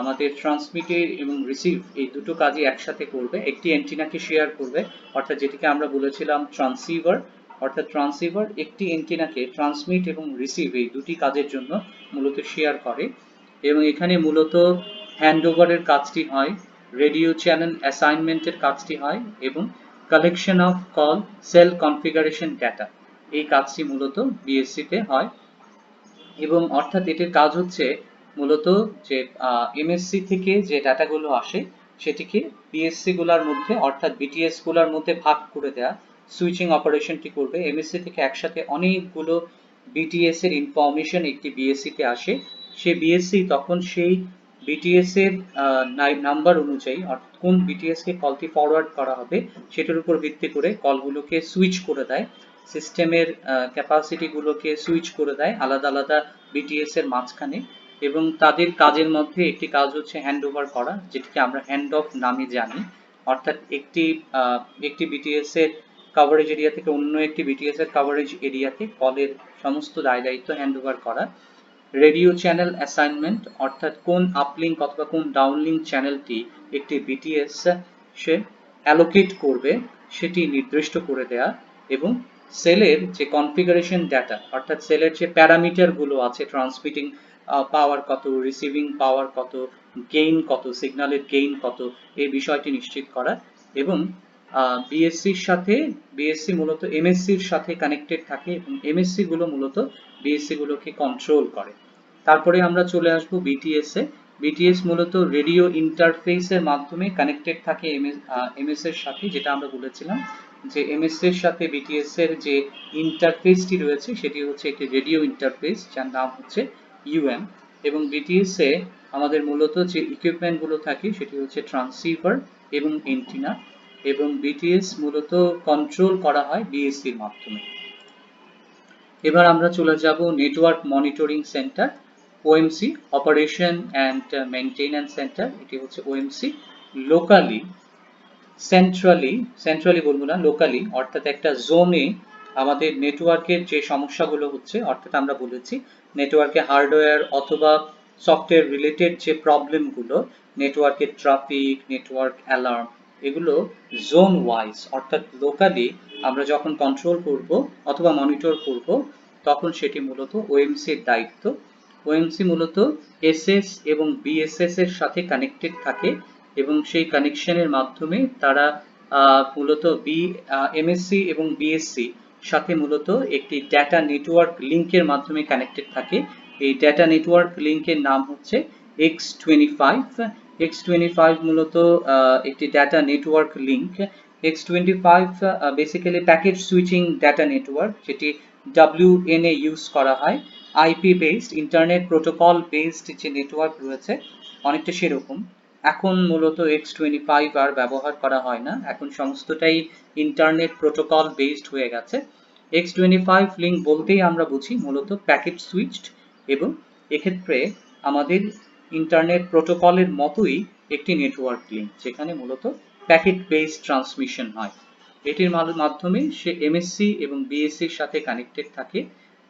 আমাদের ট্রান্সমিটের এবং রিসিভ এই দুটো কাজই একসাথে করবে, একটি অ্যান্টিনাকে শেয়ার করবে, অর্থাৎ যেটিকে আমরা বলেছিলাম ট্রান্সিভার, অর্থাৎ ট্রান্সিভার একটি অ্যান্টিনাকে ট্রান্সমিট এবং রিসিভ এই দুটি কাজের জন্য মূলত শেয়ার করে। এবং এখানে মূলত হ্যান্ডওভারের কাজটি হয়, রেডিও চ্যানেল অ্যাসাইনমেন্টের কাজটি হয় এবং collection of call cell configuration data, এই কাজটি মূলত বিএসসিতে হয়। এবং অর্থাৎ এটির কাজ হচ্ছে মূলত যে এমএসসি থেকে যে ডাটাগুলো আসে সেটিকে বিএসসি গুলার মধ্যে অর্থাৎ বিটিএস গুলার মধ্যে ভাগ করে দেয়া, সুইচিং অপারেশনটি করবে। এমএসসি থেকে একসাথে অনেকগুলো বিটিএস এর ইনফরমেশন একটি বিএসসি তে আসে, সে বিএসসি তখন সেই বিটিএস এর নাম্বার অনুযায়ী অর্থাৎ কোন বিটিএস কে কলটি ফরওয়ার্ড করা হবে সেটার উপর ভিত্তি করে কলগুলোকে সুইচ করে দেয়, সিস্টেমের ক্যাপাসিটি গুলোকে সুইচ করে দেয় আলাদা আলাদা বিটিএস এর মাঝখানে। এবং তাদের কাজের মধ্যে একটি কাজ হচ্ছে হ্যান্ড ওভার করা, যেটিকে আমরা হ্যান্ড অফ নামে জানি। অর্থাৎ একটি বিটিএস এর কভারেজ এরিয়া থেকে অন্য একটি বিটিএস এর কভারেজ এরিয়াতে কলের সমস্ত দায় দায়িত্ব হ্যান্ড ওভার করা। রেডিও চ্যানেল অ্যাসাইনমেন্ট, অর্থাৎ কোন আপলিঙ্ক অথবা কোন ডাউনলিঙ্ক চ্যানেলটি একটি বিটিএস সে অ্যালোকেট করবে সেটি নির্দিষ্ট করে দেয়া। এবং সেলের যে কনফিগারেশন ডাটা অর্থাৎ সেলের যে প্যারামিটার গুলো আছে, ট্রান্সমিটিং পাওয়ার কত, রিসিভিং পাওয়ার কত, গেইন কত, সিগন্যালের গেইন কত, এই বিষয়টি নিশ্চিত করা। এবং বিএসসির সাথে বিএসসি মূলত এমএসসির সাথে কানেক্টেড থাকে এবং এমএসসি গুলো মূলত বিএসসি গুলোকে কন্ট্রোল করে। তারপরে আমরা চলে আসব বিটিএস এ। বিটিএস মূলত রেডিও ইন্টারফেস এর মাধ্যমে কানেক্টেড থাকে এমএস এর সাথে, যেটা আমরা বলেছিলাম যে এমএস এর সাথে বিটিএস এর যে ইন্টারফেসটি রয়েছে সেটি হচ্ছে একটি রেডিও ইন্টারফেস যার নাম হচ্ছে ইউএম। এবং বিটিএস এ আমাদের মূলত যে ইকুইপমেন্ট গুলো থাকে সেটি হচ্ছে ট্রান্সসিভার এবং এন্টিনা, এবং বিটিএস মূলত কন্ট্রোল করা হয় বিএসসির মাধ্যমে। এবার আমরা চলে যাব network monitoring centre, OMC, operation and maintenance centre. এটি হচ্ছে ওএমসি লোকালি, সেন্ট্রালি বলবো না, লোকালি, অর্থাৎ একটা জোনে আমাদের নেটওয়ার্কের যে সমস্যাগুলো হচ্ছে, অর্থাৎ আমরা বলেছি নেটওয়ার্কে হার্ডওয়্যার অথবা সফটওয়্যার রিলেটেড যে প্রবলেমগুলো, নেটওয়ার্কের ট্রাফিক, নেটওয়ার্ক অ্যালার্ম, এগুলো জোন ওয়াইজ অর্থাৎ লোকালি আমরা যখন কন্ট্রোল করব অথবা মনিটর করব তখন সেটি মূলত ওএমসি এর দায়িত্ব। ওএমসি মূলত এসএস এবং বিএসএস এর সাথে কানেক্টেড থাকে এবং সেই কানেকশনের মাধ্যমে তারা মূলত এমএসসি এবং বিএসসি সাথে মূলত একটি ডেটা নেটওয়ার্ক লিংকের মাধ্যমে কানেক্টেড থাকে। এই ডেটা নেটওয়ার্ক লিংকের নাম হচ্ছে X25। X25 মূলত একটি data network link. X25 basically packet switching data network, যেটি WNA ইউজ করা হয়। IP based internet protocol based যে নেটওয়ার্ক রয়েছে অনেকটা সেরকম। এখন মূলত X25 আর ব্যবহার করা হয় না, এখন সমস্তটাই ইন্টারনেট প্রোটোকল বেসড হয়ে গেছে। X25 লিংক বলতেই আমরা বুঝি মূলত প্যাকেট সুইচড, এবং এক্ষেত্রে আমাদের ইন্টারনেট প্রোটোকলের মতোই একটি নেটওয়ার্ক লিংক যেখানে মূলত প্যাকেট বেসড ট্রান্সমিশন হয়। এটির মাধ্যমে সে এমএসসি এবং বিএসসির সাথে কানেক্টেড থাকে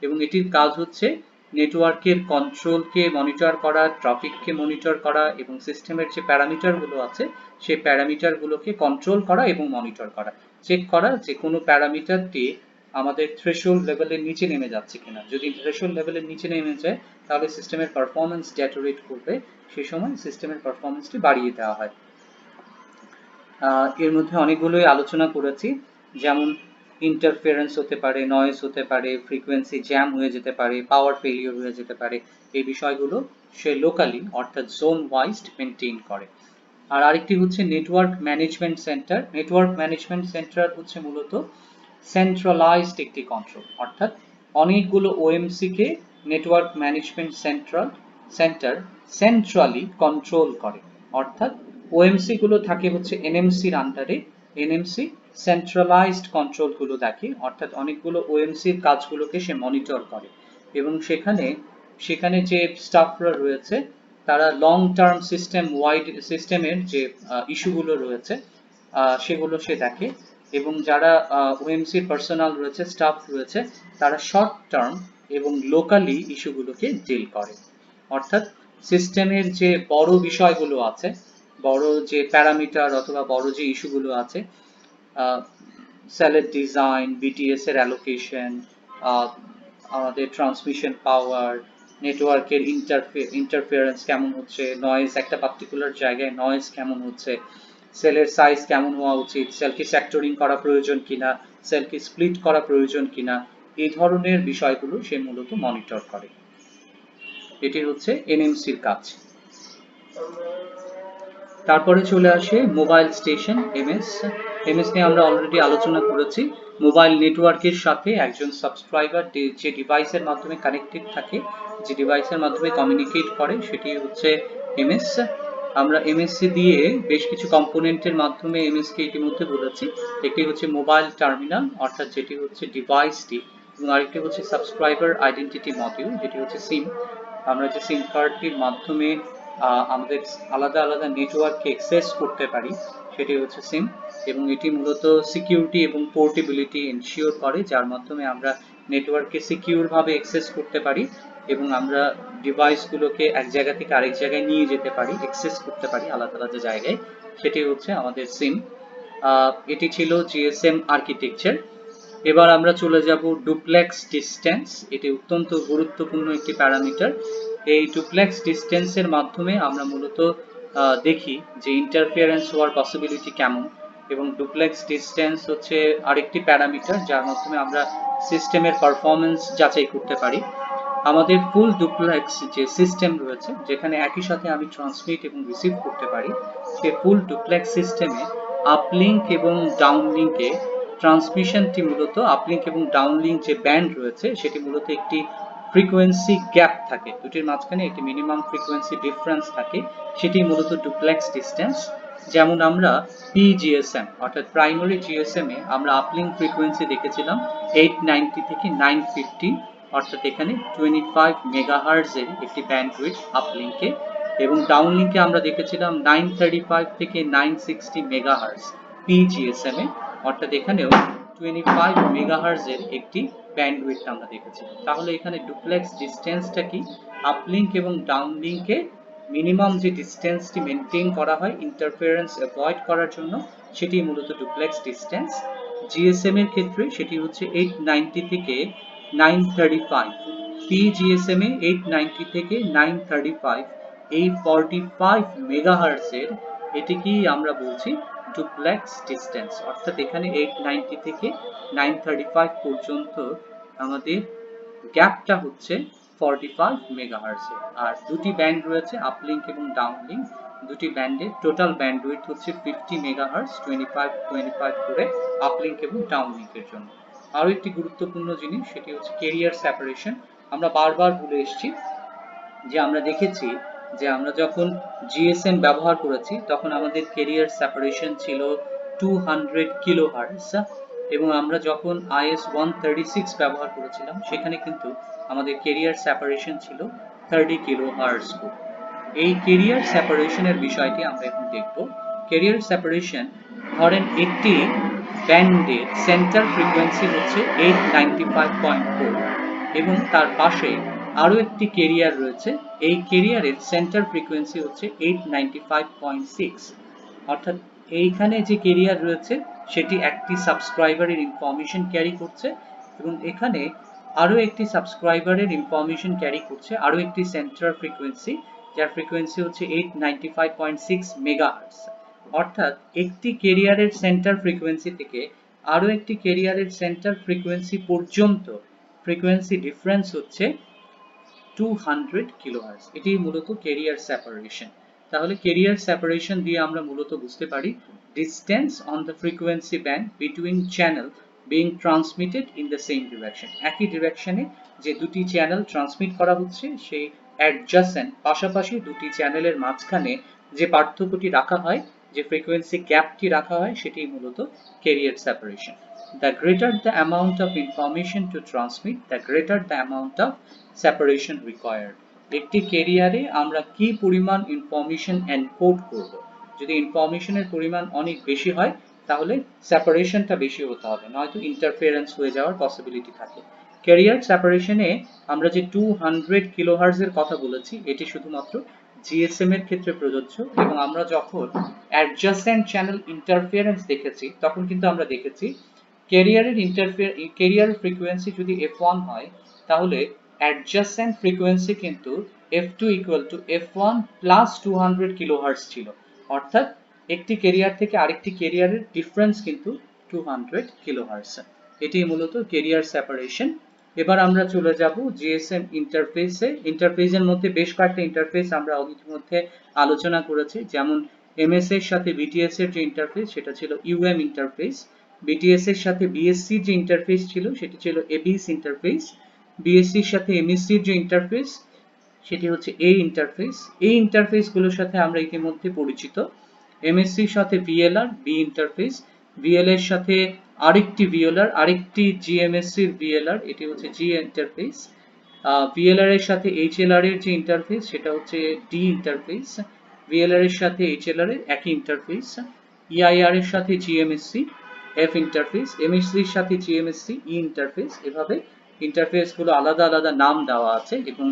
এবং এটির কাজ হচ্ছে নেটওয়ার্কের কন্ট্রোলকে মনিটর করা, ট্রাফিককে মনিটর করা এবং সিস্টেমের যে প্যারামিটারগুলো আছে সেই প্যারামিটারগুলোকে কন্ট্রোল করা এবং মনিটর করা, চেক করা যে কোনো প্যারামিটারটি আমাদের থ্রেশহোল্ড লেভেলের নিচে নেমে যাচ্ছে কিনা। যদি থ্রেশহোল্ড লেভেলের নিচে নেমে যায় তাহলে সিস্টেমের পারফরম্যান্স ডেটোরেট করবে, সেই সময় সিস্টেমের পারফরম্যান্সটি বাড়িয়ে দেওয়া হয়। এর মধ্যে অনেকগুলোই আলোচনা করেছি, যেমন ইন্টারফারেন্স হতে পারে, নয়েজ হতে পারে, ফ্রিকোয়েন্সি জ্যাম হয়ে যেতে পারে, পাওয়ার ফেলিওর হয়ে যেতে পারে, এই বিষয়গুলো সে লোকালি অর্থাৎ জোন ওয়াইজ মেনটেন করে। আর আরেকটি হচ্ছে network management centre. Network management centre হচ্ছে মূলত সেন্ট্রালাইজড একটি কন্ট্রোল, অর্থাৎ অনেকগুলো ওএমসি কে network management centre centrally control করে। অর্থাৎ ওএমসি গুলো থাকে হচ্ছে এনএমসির আন্ডারে, এনএমসি সেন্ট্রালাইজড কন্ট্রোল গুলো দেখে, অর্থাৎ অনেকগুলো ওএমসির কাজগুলোকে সে মনিটর করে এবং সেখানে যে স্টাফরা রয়েছে তারা লং টার্ম সিস্টেমের যে ইস্যুগুলো রয়েছে সেগুলো সে দেখে, এবং যারা ওএমসির পার্সোনাল রয়েছে, স্টাফ রয়েছে, তারা শর্ট টার্ম এবং লোকালি ইস্যুগুলোকে ডিল করে। অর্থাৎ সিস্টেমের যে বড় বিষয়গুলো আছে, বড় যে প্যারামিটার অথবা বড় যে ইস্যুগুলো আছে, সেলের ডিজাইন, বিটিএস এর অ্যালোকেশন, আমাদের ট্রান্সমিশন পাওয়ার, নেটওয়ার্কের ইন্টারফেয়ারেন্স কেমন হচ্ছে, নয়েজ একটা পার্টিকুলার জায়গায় নয়েজ কেমন হচ্ছে, সেলের সাইজ কেমন হওয়া উচিত, সেলকে সেক্টরিং করা প্রয়োজন কিনা, সেলকে স্প্লিট করা প্রয়োজন কিনা, এই ধরনের বিষয়গুলো সে মূলত মনিটর করে। এটি হচ্ছে এনএমসির কাজ। তারপরে চলে আসে মোবাইল স্টেশন এমএস। এমএস নিয়ে আমরা অলরেডি আলোচনা করেছি। মোবাইল নেটওয়ার্কের সাথে একজন সাবস্ক্রাইবার যে ডিভাইসের মাধ্যমে কানেক্টেড থাকে, যে ডিভাইসের মাধ্যমে কমিউনিকেট করে, সেটি হচ্ছে এমএস। আমরা এমএসসি দিয়ে বেশ কিছু কম্পোনেন্টের মাধ্যমে এমএসকে ইতিমধ্যে বলেছি। একটি হচ্ছে মোবাইল টার্মিনাল, অর্থাৎ যেটি হচ্ছে ডিভাইসটি, এবং আরেকটি হচ্ছে সাবস্ক্রাইবার আইডেন্টিটি মডিউল, যেটি হচ্ছে সিম। আমরা যে সিম কার্ডটির মাধ্যমে আমাদের আলাদা আলাদা নেটওয়ার্ককে অ্যাক্সেস করতে পারি, সেটি হচ্ছে সিম। এবং এটি মূলত সিকিউরিটি এবং পোর্টেবিলিটি এনশিওর করে, যার মাধ্যমে আমরা নেটওয়ার্ককে সিকিউরভাবে অ্যাক্সেস করতে পারি এবং আমরা ডিভাইসগুলোকে এক জায়গা থেকে আরেক জায়গায় নিয়ে যেতে পারি, অ্যাক্সেস করতে পারি আলাদা আলাদা জায়গায়। সেটি হচ্ছে আমাদের সিম। এটি ছিল জিএসএম আর্কিটেকচার। এবার আমরা চলে যাব ডুপ্লেক্স ডিস্টেন্স। এটি অত্যন্ত গুরুত্বপূর্ণ একটি প্যারামিটার। এই ডুপ্লেক্স ডিস্টেন্সের মাধ্যমে আমরা মূলত দেখি যে ইন্টারফিয়ারেন্স হওয়ার পসিবিলিটি কেমন, এবং ডুপ্লেক্স ডিস্টেন্স হচ্ছে আরেকটি প্যারামিটার যার মাধ্যমে আমরা সিস্টেমের পারফরমেন্স যাচাই করতে পারি। আমাদের ফুল ডুপ্লেক্স যে সিস্টেম রয়েছে, যেখানে একই সাথে আমি ট্রান্সমিট এবং রিসিভ করতে পারি, সে ফুল ডুপ্লেক্স সিস্টেমে আপলিঙ্ক এবং ডাউনলিঙ্কে ট্রান্সমিশনটি মূলত আপলিঙ্ক এবং ডাউনলিঙ্ক যে ব্যান্ড রয়েছে, সেটি মূলত একটি ফ্রিকোয়েন্সি গ্যাপ থাকে, দুটির মাঝখানে একটি মিনিমাম ফ্রিকোয়েন্সি ডিফারেন্স থাকে, সেটি মূলত ডুপ্লেক্স ডিস্টেন্স। যেমন আমরা পিজিএসএম অর্থাৎ প্রাইমারি জিএসএম এ আমরা আপলিঙ্ক ফ্রিকোয়েন্সি দেখেছিলাম 890 থেকে 950, অর্থাৎ এখানে 25 মেগাহার্টজ এর একটি ব্যান্ডউইডথ আপলিঙ্কে, এবং ডাউনলিঙ্কে আমরা দেখেছিলাম 935 থেকে 960 মেগাহার্টজ পিজিএসএম এ, অর্থাৎ এখানেও 25 মেগাহার্টজ এর একটি ব্যান্ডউইডথ আমরা দেখেছি। তাহলে এখানে ডুপ্লেক্স ডিস্টেন্সটা কি? আপলিঙ্ক এবং ডাউনলিঙ্কে মিনিমাম যে ডিস্টেন্সটি মেনটেন করা হয় ইন্টারফারেন্স অ্যাভয়েড করার জন্য, সেটি মূলত ডুপ্লেক্স ডিস্টেন্স। জিএসএম এর ক্ষেত্রে সেটি হচ্ছে 890 থেকে 935, পিজিএসএম এ 890 থেকে 935, এই 45 মেগাহার্টজ এর এটিকেই আমরা বলছি ডুপ্লেক্স ডিস্টেন্স, অর্থাৎ এখানে 890 থেকে 935 পর্যন্ত আমাদের গ্যাপটা হচ্ছে 45 মেগাহার্টজ এর। আর দুটি ব্যান্ড রয়েছে আপলিঙ্ক এবং ডাউনলিঙ্ক, দুটি ব্যান্ডের টোটাল ব্যান্ডউইথ হচ্ছে 50 মেগাহার্টজ, 25 করে আপলিঙ্ক এবং ডাউনলিঙ্কের জন্য। আরো একটি গুরুত্বপূর্ণ জিনিস, সেটি হচ্ছে ক্যারিয়ার সেপারেশন। আমরা বারবার বলে এসেছি যে আমরা দেখেছি যে আমরা যখন জিএসএম ব্যবহার করেছি তখন আমাদের ক্যারিয়ার সেপারেশন ছিল 200 কিলোহার্টজ, এবং আমরা যখন আইএস 136 ব্যবহার করেছিলাম সেখানে কিন্তু আমাদের ক্যারিয়ার সেপারেশন ছিল 30 কিলোহার্টজ। এই ক্যারিয়ার সেপারেশনের বিষয়টি আমরা এখন দেখব। ক্যারিয়ার সেপারেশন, ধরেন একটি ব্যান্ডের সেন্টার ফ্রিকোয়েন্সি হচ্ছে 895.4 এবং তার পাশে আরো একটি ক্যারিয়ার রয়েছে, এই ক্যারিয়ারের সেন্টার ফ্রিকোয়েন্সি হচ্ছে 895.6, অর্থাৎ এইখানে যে ক্যারিয়ার রয়েছে সেটি একটি সাবস্ক্রাইবারের ইনফরমেশন ক্যারি করছে, এবং এখানে আরো একটি সাবস্ক্রাইবারের ইনফরমেশন ক্যারি করছে আরো একটি সেন্টার ফ্রিকোয়েন্সি, যার ফ্রিকোয়েন্সি হচ্ছে 895.6 মেগাহার্টজ। অর্থাৎ একটি ক্যারিয়ারের সেন্টার ফ্রিকোয়েন্সি থেকে আরো একটি ক্যারিয়ারের সেন্টার ফ্রিকোয়েন্সি পর্যন্ত ফ্রিকোয়েন্সি ডিফারেন্স হচ্ছে 200 কিলোহার্টজ। এটি মূলত ক্যারিয়ার সেপারেশন। তাহলে ক্যারিয়ার সেপারেশন দিয়ে আমরা মূলত বুঝতে পারি distance on the frequency band between channel being transmitted in the same direction, একই ডিরেকশনে যে দুটি চ্যানেল ট্রান্সমিট করা হচ্ছে সেই অ্যাডজাসেন্ট পাশাপাশি দুটি চ্যানেলের মাঝখানে যে পার্থক্যটি রাখা হয়, যে ফ্রিকোয়েন্সি গ্যাপটি রাখা হয়, সেটি মূলত career separation. The greater the amount of information to transmit, the greater the amount of separation required. একটি ক্যারিয়ারে আমরা কি পরিমাণ ইনফরমেশন এনকোড করব, যদি ইনফরমেশনের পরিমাণ অনেক বেশি হয় তাহলে সেপারেশনটা বেশি হতে হবে, নয়তো ইন্টারফারেন্স হয়ে যাওয়ার পসিবিলিটি থাকে। ক্যারিয়ার সেপারেশনে আমরা যে 200 কিলোহার্টজ এর কথা বলেছি এটি শুধুমাত্র জিএসএম এর ক্ষেত্রে প্রযোজ্য, এবং আমরা যখন অ্যাডজাসেন্ট চ্যানেল ইন্টারফারেন্স দেখেছি তখন কিন্তু আমরা দেখেছি ক্যারিয়ারের ক্যারিয়ার ফ্রিকোয়েন্সি যদি f1 হয় তাহলে অ্যাডজাসেন্ট ফ্রিকোয়েন্সি কিন্তু f2 equal to f1 plus 200 kilohertz ছিল, অর্থাৎ একটি ক্যারিয়ার থেকে আরেকটি ক্যারিয়ারের ডিফারেন্স কিন্তু 200 কিলোহার্টজ। এটি মূলত ক্যারিয়ার সেপারেশন। এবার আমরা চলে যাব জিএসএম ইন্টারফেসে। ইন্টারফেসের মধ্যে বেশ কয়েকটা ইন্টারফেস আমরা ইতিমধ্যে আলোচনা করেছি, যেমন এমএস এর সাথে বিটিএস এর যে ইন্টারফেস সেটা ছিল ইউএম ইন্টারফেস, বিটিএস এর সাথে বিএসসি যে ইন্টারফেস ছিল সেটি ছিল এবিএস ইন্টারফেস, বিএসসির সাথে এমএসসির যে ইন্টারফেস সেটি হচ্ছে এই ইন্টারফেস। এই ইন্টারফেসগুলোর সাথে আমরা ইতিমধ্যে পরিচিত। এমএসসির সাথে ভিএলআর বি ইন্টারফেস, ভিএলএর সাথে আরেকটি ভিএলআর, আরেকটি জিএমএসসির ভিএলআর, এটি হচ্ছে জি ইন্টারফেস। ভিএলআর এর সাথে এইচএলআর এর যে ইন্টারফেস সেটা হচ্ছে ডি ইন্টারফেস, ভিএলআর এর সাথে এইচএলআর এর একই ইন্টারফেস, ইআইআর এর সাথে জিএমএসসি এফ ইন্টারফেস, এমএসসির সাথে জিএমএসসি ই ইন্টারফেস। এভাবে ইন্টারফেসগুলো আলাদা আলাদা নাম দেওয়া আছে এবং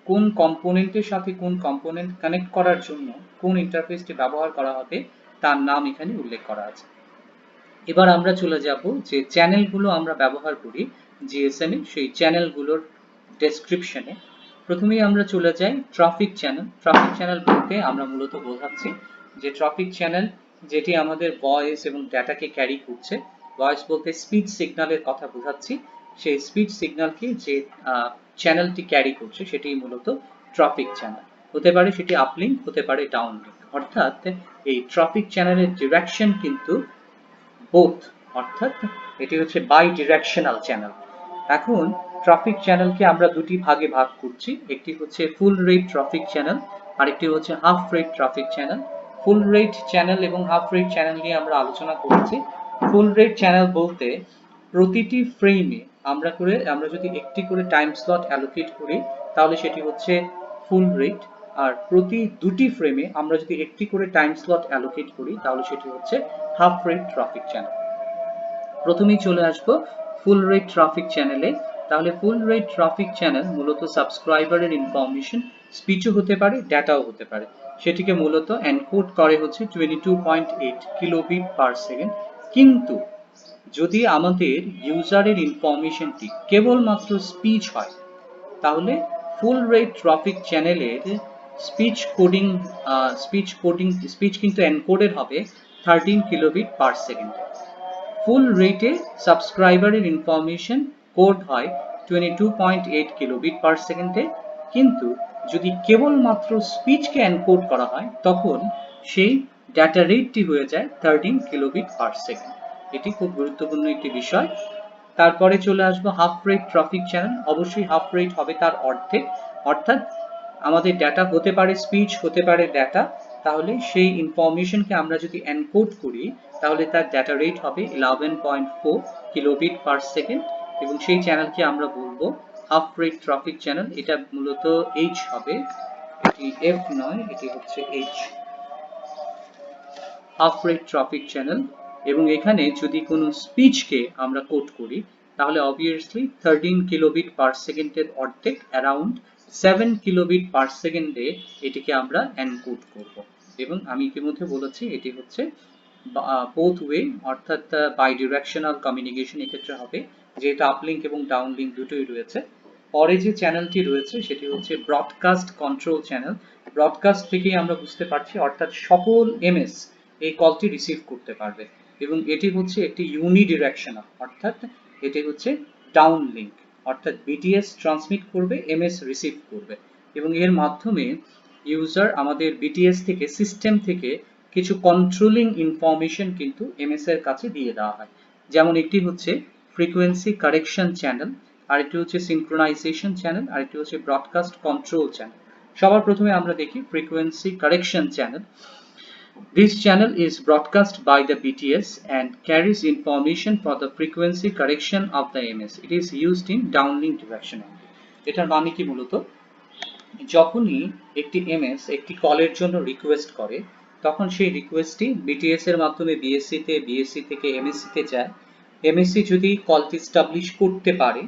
কোন কম্পোনেন্টের সাথে কোন কম্পোনেন্ট কানেক্ট করার জন্য কোন ইন্টারফেসটি ব্যবহার করা হবে তার নাম এখানে উল্লেখ করা আছে। এবার আমরা চলে যাব যে চ্যানেলগুলো আমরা ব্যবহার করি জিএসএম এ, সেই চ্যানেলগুলোর ডেসক্রিপশনে। প্রথমেই আমরা চলে যাই ট্রাফিক চ্যানেল। ট্রাফিক চ্যানেল বলতে আমরা মূলত বোঝাচ্ছি যে ট্রাফিক চ্যানেল যেটি আমাদের ভয়েস এবং ডেটাকে ক্যারি করছে। ভয়েস বলতে স্পিচ সিগন্যালের কথা বোঝাচ্ছি, সেই স্পিচ সিগন্যালকে যে চ্যানেলটি ক্যারি করছে সেটি মূলত ট্রাফিক চ্যানেল। হতে পারে সেটি আপলিঙ্ক, হতে পারে ডাউনলিঙ্ক, অর্থাৎ এই ট্রাফিক চ্যানেলের ডিরেকশন কিন্তু বোথ, অর্থাৎ এটি হচ্ছে বাই ডিরেকশনাল চ্যানেল। এখন ট্রাফিক চ্যানেলকে আমরা দুটি ভাগে ভাগ করছি, একটি হচ্ছে ফুল রেট ট্রাফিক চ্যানেল, আরেকটি হচ্ছে হাফ রেট ট্রাফিক চ্যানেল। ফুল রেট চ্যানেল এবং হাফ রেট চ্যানেল নিয়ে আমরা আলোচনা করেছি। ফুল রেট চ্যানেল বলতে প্রতিটি ফ্রেমে আমরা যদি একটি করে টাইম স্লট অ্যালোকেট করি তাহলে সেটি হচ্ছে ফুল রেট, আর প্রতি দুটি ফ্রেমে আমরা যদি একটি করে টাইম স্লট অ্যালোকেট করি তাহলে সেটি হচ্ছে হাফ রেট ট্রাফিক চ্যানেল। প্রথমেই চলে আসব ফুল রেট ট্রাফিক চ্যানেলে। তাহলে ফুল রেট ট্রাফিক চ্যানেল মূলত সাবস্ক্রাইবারের ইনফরমেশন, স্পিচও হতে পারে, ডেটাও হতে পারে, সেটিকে মূলত এনকোড করে হচ্ছে 22.8 কিলোবিট পার সেকেন্ড। কিন্তু যদি আমাদের ইউজারের ইনফরমেশনটি কেবলমাত্র স্পিচ হয় তাহলে ফুল রেট ট্রাফিক চ্যানেলের স্পিচ কিন্তু এনকোডেড হবে 13 কিলোবিট পার সেকেন্ড। ফুল রেটে সাবস্ক্রাইবারের ইনফরমেশন কোড হয় 22.8 কিলোবিট পার সেকেন্ডে, কিন্তু যদি কেবলমাত্র স্পিচকে এনকোড করা হয় তখন সেই ডাটা রেটটি হয়ে যায় 13 কিলোবিট পার সেকেন্ড। এটি খুব গুরুত্বপূর্ণ একটি বিষয়। তারপরে চলে আসবো হাফ রেট ট্রাফিক চ্যানেল। অবশ্যই হাফ রেট হবে তার অর্ধেক, অর্থাৎ আমাদের ডেটা হতে পারে স্পিচ, হতে পারে ডেটা, তাহলে সেই ইনফরমেশনকে আমরা যদি এনকোড করি তাহলে তার ডেটা রেট হবে 11.4 কিলোবিট পার সেকেন্ড এবং সেই চ্যানেলকে আমরা বলবো হাফ রেট ট্রাফিক চ্যানেল। এটা মূলত এইচ হবে, এটি এফ নয়, এটি হচ্ছে H, half rate traffic channel. এবং এখানে যদি কোনো স্পিচকে আমরা কোড করি তাহলে অবভিয়াসলি 13 কিলোবিট পার সেকেন্ডের অর্ধেক, অ্যারাউন্ড 7 কিলোবিট পার সেকেন্ডে এটিকে আমরা এনকোড করব। এবং আমি ইতিমধ্যে বলেছি এটি হচ্ছে বোথ ওয়ে, অর্থাৎ বাই ডিরেকশনাল কমিউনিকেশন এক্ষেত্রে হবে, যেহেতু আপলিঙ্ক এবং ডাউনলিঙ্ক দুটোই রয়েছে। পরে যে চ্যানেলটি রয়েছে সেটি হচ্ছে ব্রডকাস্ট কন্ট্রোল চ্যানেল। ব্রডকাস্ট থেকেই আমরা বুঝতে পারছি, অর্থাৎ সকল এমএস এই কলটি রিসিভ করতে পারবে এবং এটি হচ্ছে একটি ইউনিডিরেকশনাল, অর্থাৎ এটি হচ্ছে ডাউনলিঙ্ক, অর্থাৎ বিটিএস ট্রান্সমিট করবে, এমএস রিসিভ করবে এবং এর মাধ্যমে ইউজার আমাদের বিটিএস থেকে, সিস্টেম থেকে কিছু কন্ট্রোলিং ইনফরমেশন কিন্তু এমএস এর কাছে দিয়ে দেওয়া হয়। যেমন একটি হচ্ছে ফ্রিকোয়েন্সি কারেকশন চ্যানেল, আরেকটি হচ্ছে সিনক্রোনাইজেশন চ্যানেল, আরেকটি হচ্ছে ব্রডকাস্ট কন্ট্রোল চ্যানেল। সবার প্রথমে আমরা দেখি frequency correction channel. This channel is broadcast by the BTS and carries information for the frequency correction of the MS. It is used in downlink direction only. এটার মানে কি মূলত, যখনই একটি এমএস একটি কলের জন্য রিকোয়েস্ট করে তখন সেই রিকোয়েস্টটি বিটিএস এর মাধ্যমে বিএসসি তে, বিএসসি থেকে এমএসসি তে যায়। এমএসসি যদি কলটি এস্টাবলিশ করতে পারে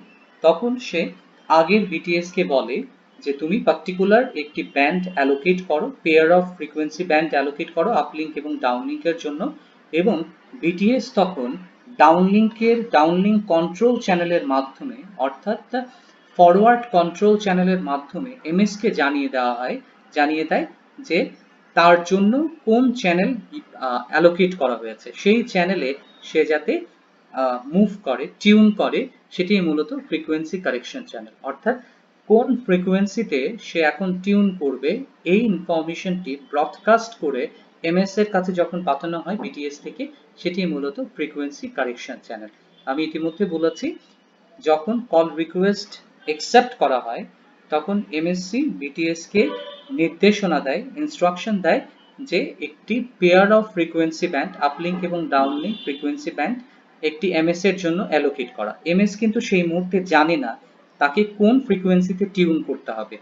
তখন সে আগের বিটিএস কে বলে যে তুমি পার্টিকুলার একটি ব্যান্ড অ্যালোকেট করো, pair of frequency band allocate করো আপলিঙ্ক এবং ডাউনলিঙ্কের জন্য, এবং বিটিএস তখন ডাউনলিঙ্ক কন্ট্রোল চ্যানেলের মাধ্যমে, অর্থাৎ ফরওয়ার্ড কন্ট্রোল চ্যানেলের মাধ্যমে এমএস কে জানিয়ে দেয় যে তার জন্য কোন চ্যানেল অ্যালোকেট করা হয়েছে, সেই চ্যানেলে সে যাতে মুভ করে, টিউন করে, সেটি মূলত ফ্রিকোয়েন্সি কারেকশন চ্যানেল। অর্থাৎ কোন ফ্রিকোয়েন্সিতে সে এখন টিউন করবে, এই ইনফরমেশনটি ব্রডকাস্ট করে এমএস এর কাছে যখন পাঠানো হয় বিটিএস থেকে, সেটি মূলত ফ্রিকোয়েন্সি কারেকশন চ্যানেল। আমি ইতিমধ্যে বলেছি, যখন কল রিকোয়েস্ট অ্যাকসেপ্ট করা হয় তখন এমএসসি বিটিএস কে নির্দেশনা দেয়, ইনস্ট্রাকশন দেয় যে একটি pair of frequency band, uplink এবং ডাউনলিঙ্ক ফ্রিকোয়েন্সি ব্যান্ড একটি এমএস এর জন্য অ্যালোকেট করা। এমএস কিন্তু সেই মুহূর্তে জানে না তাকে কোন ফ্রিকোয়েন্সিতে টিউন করতে হবে,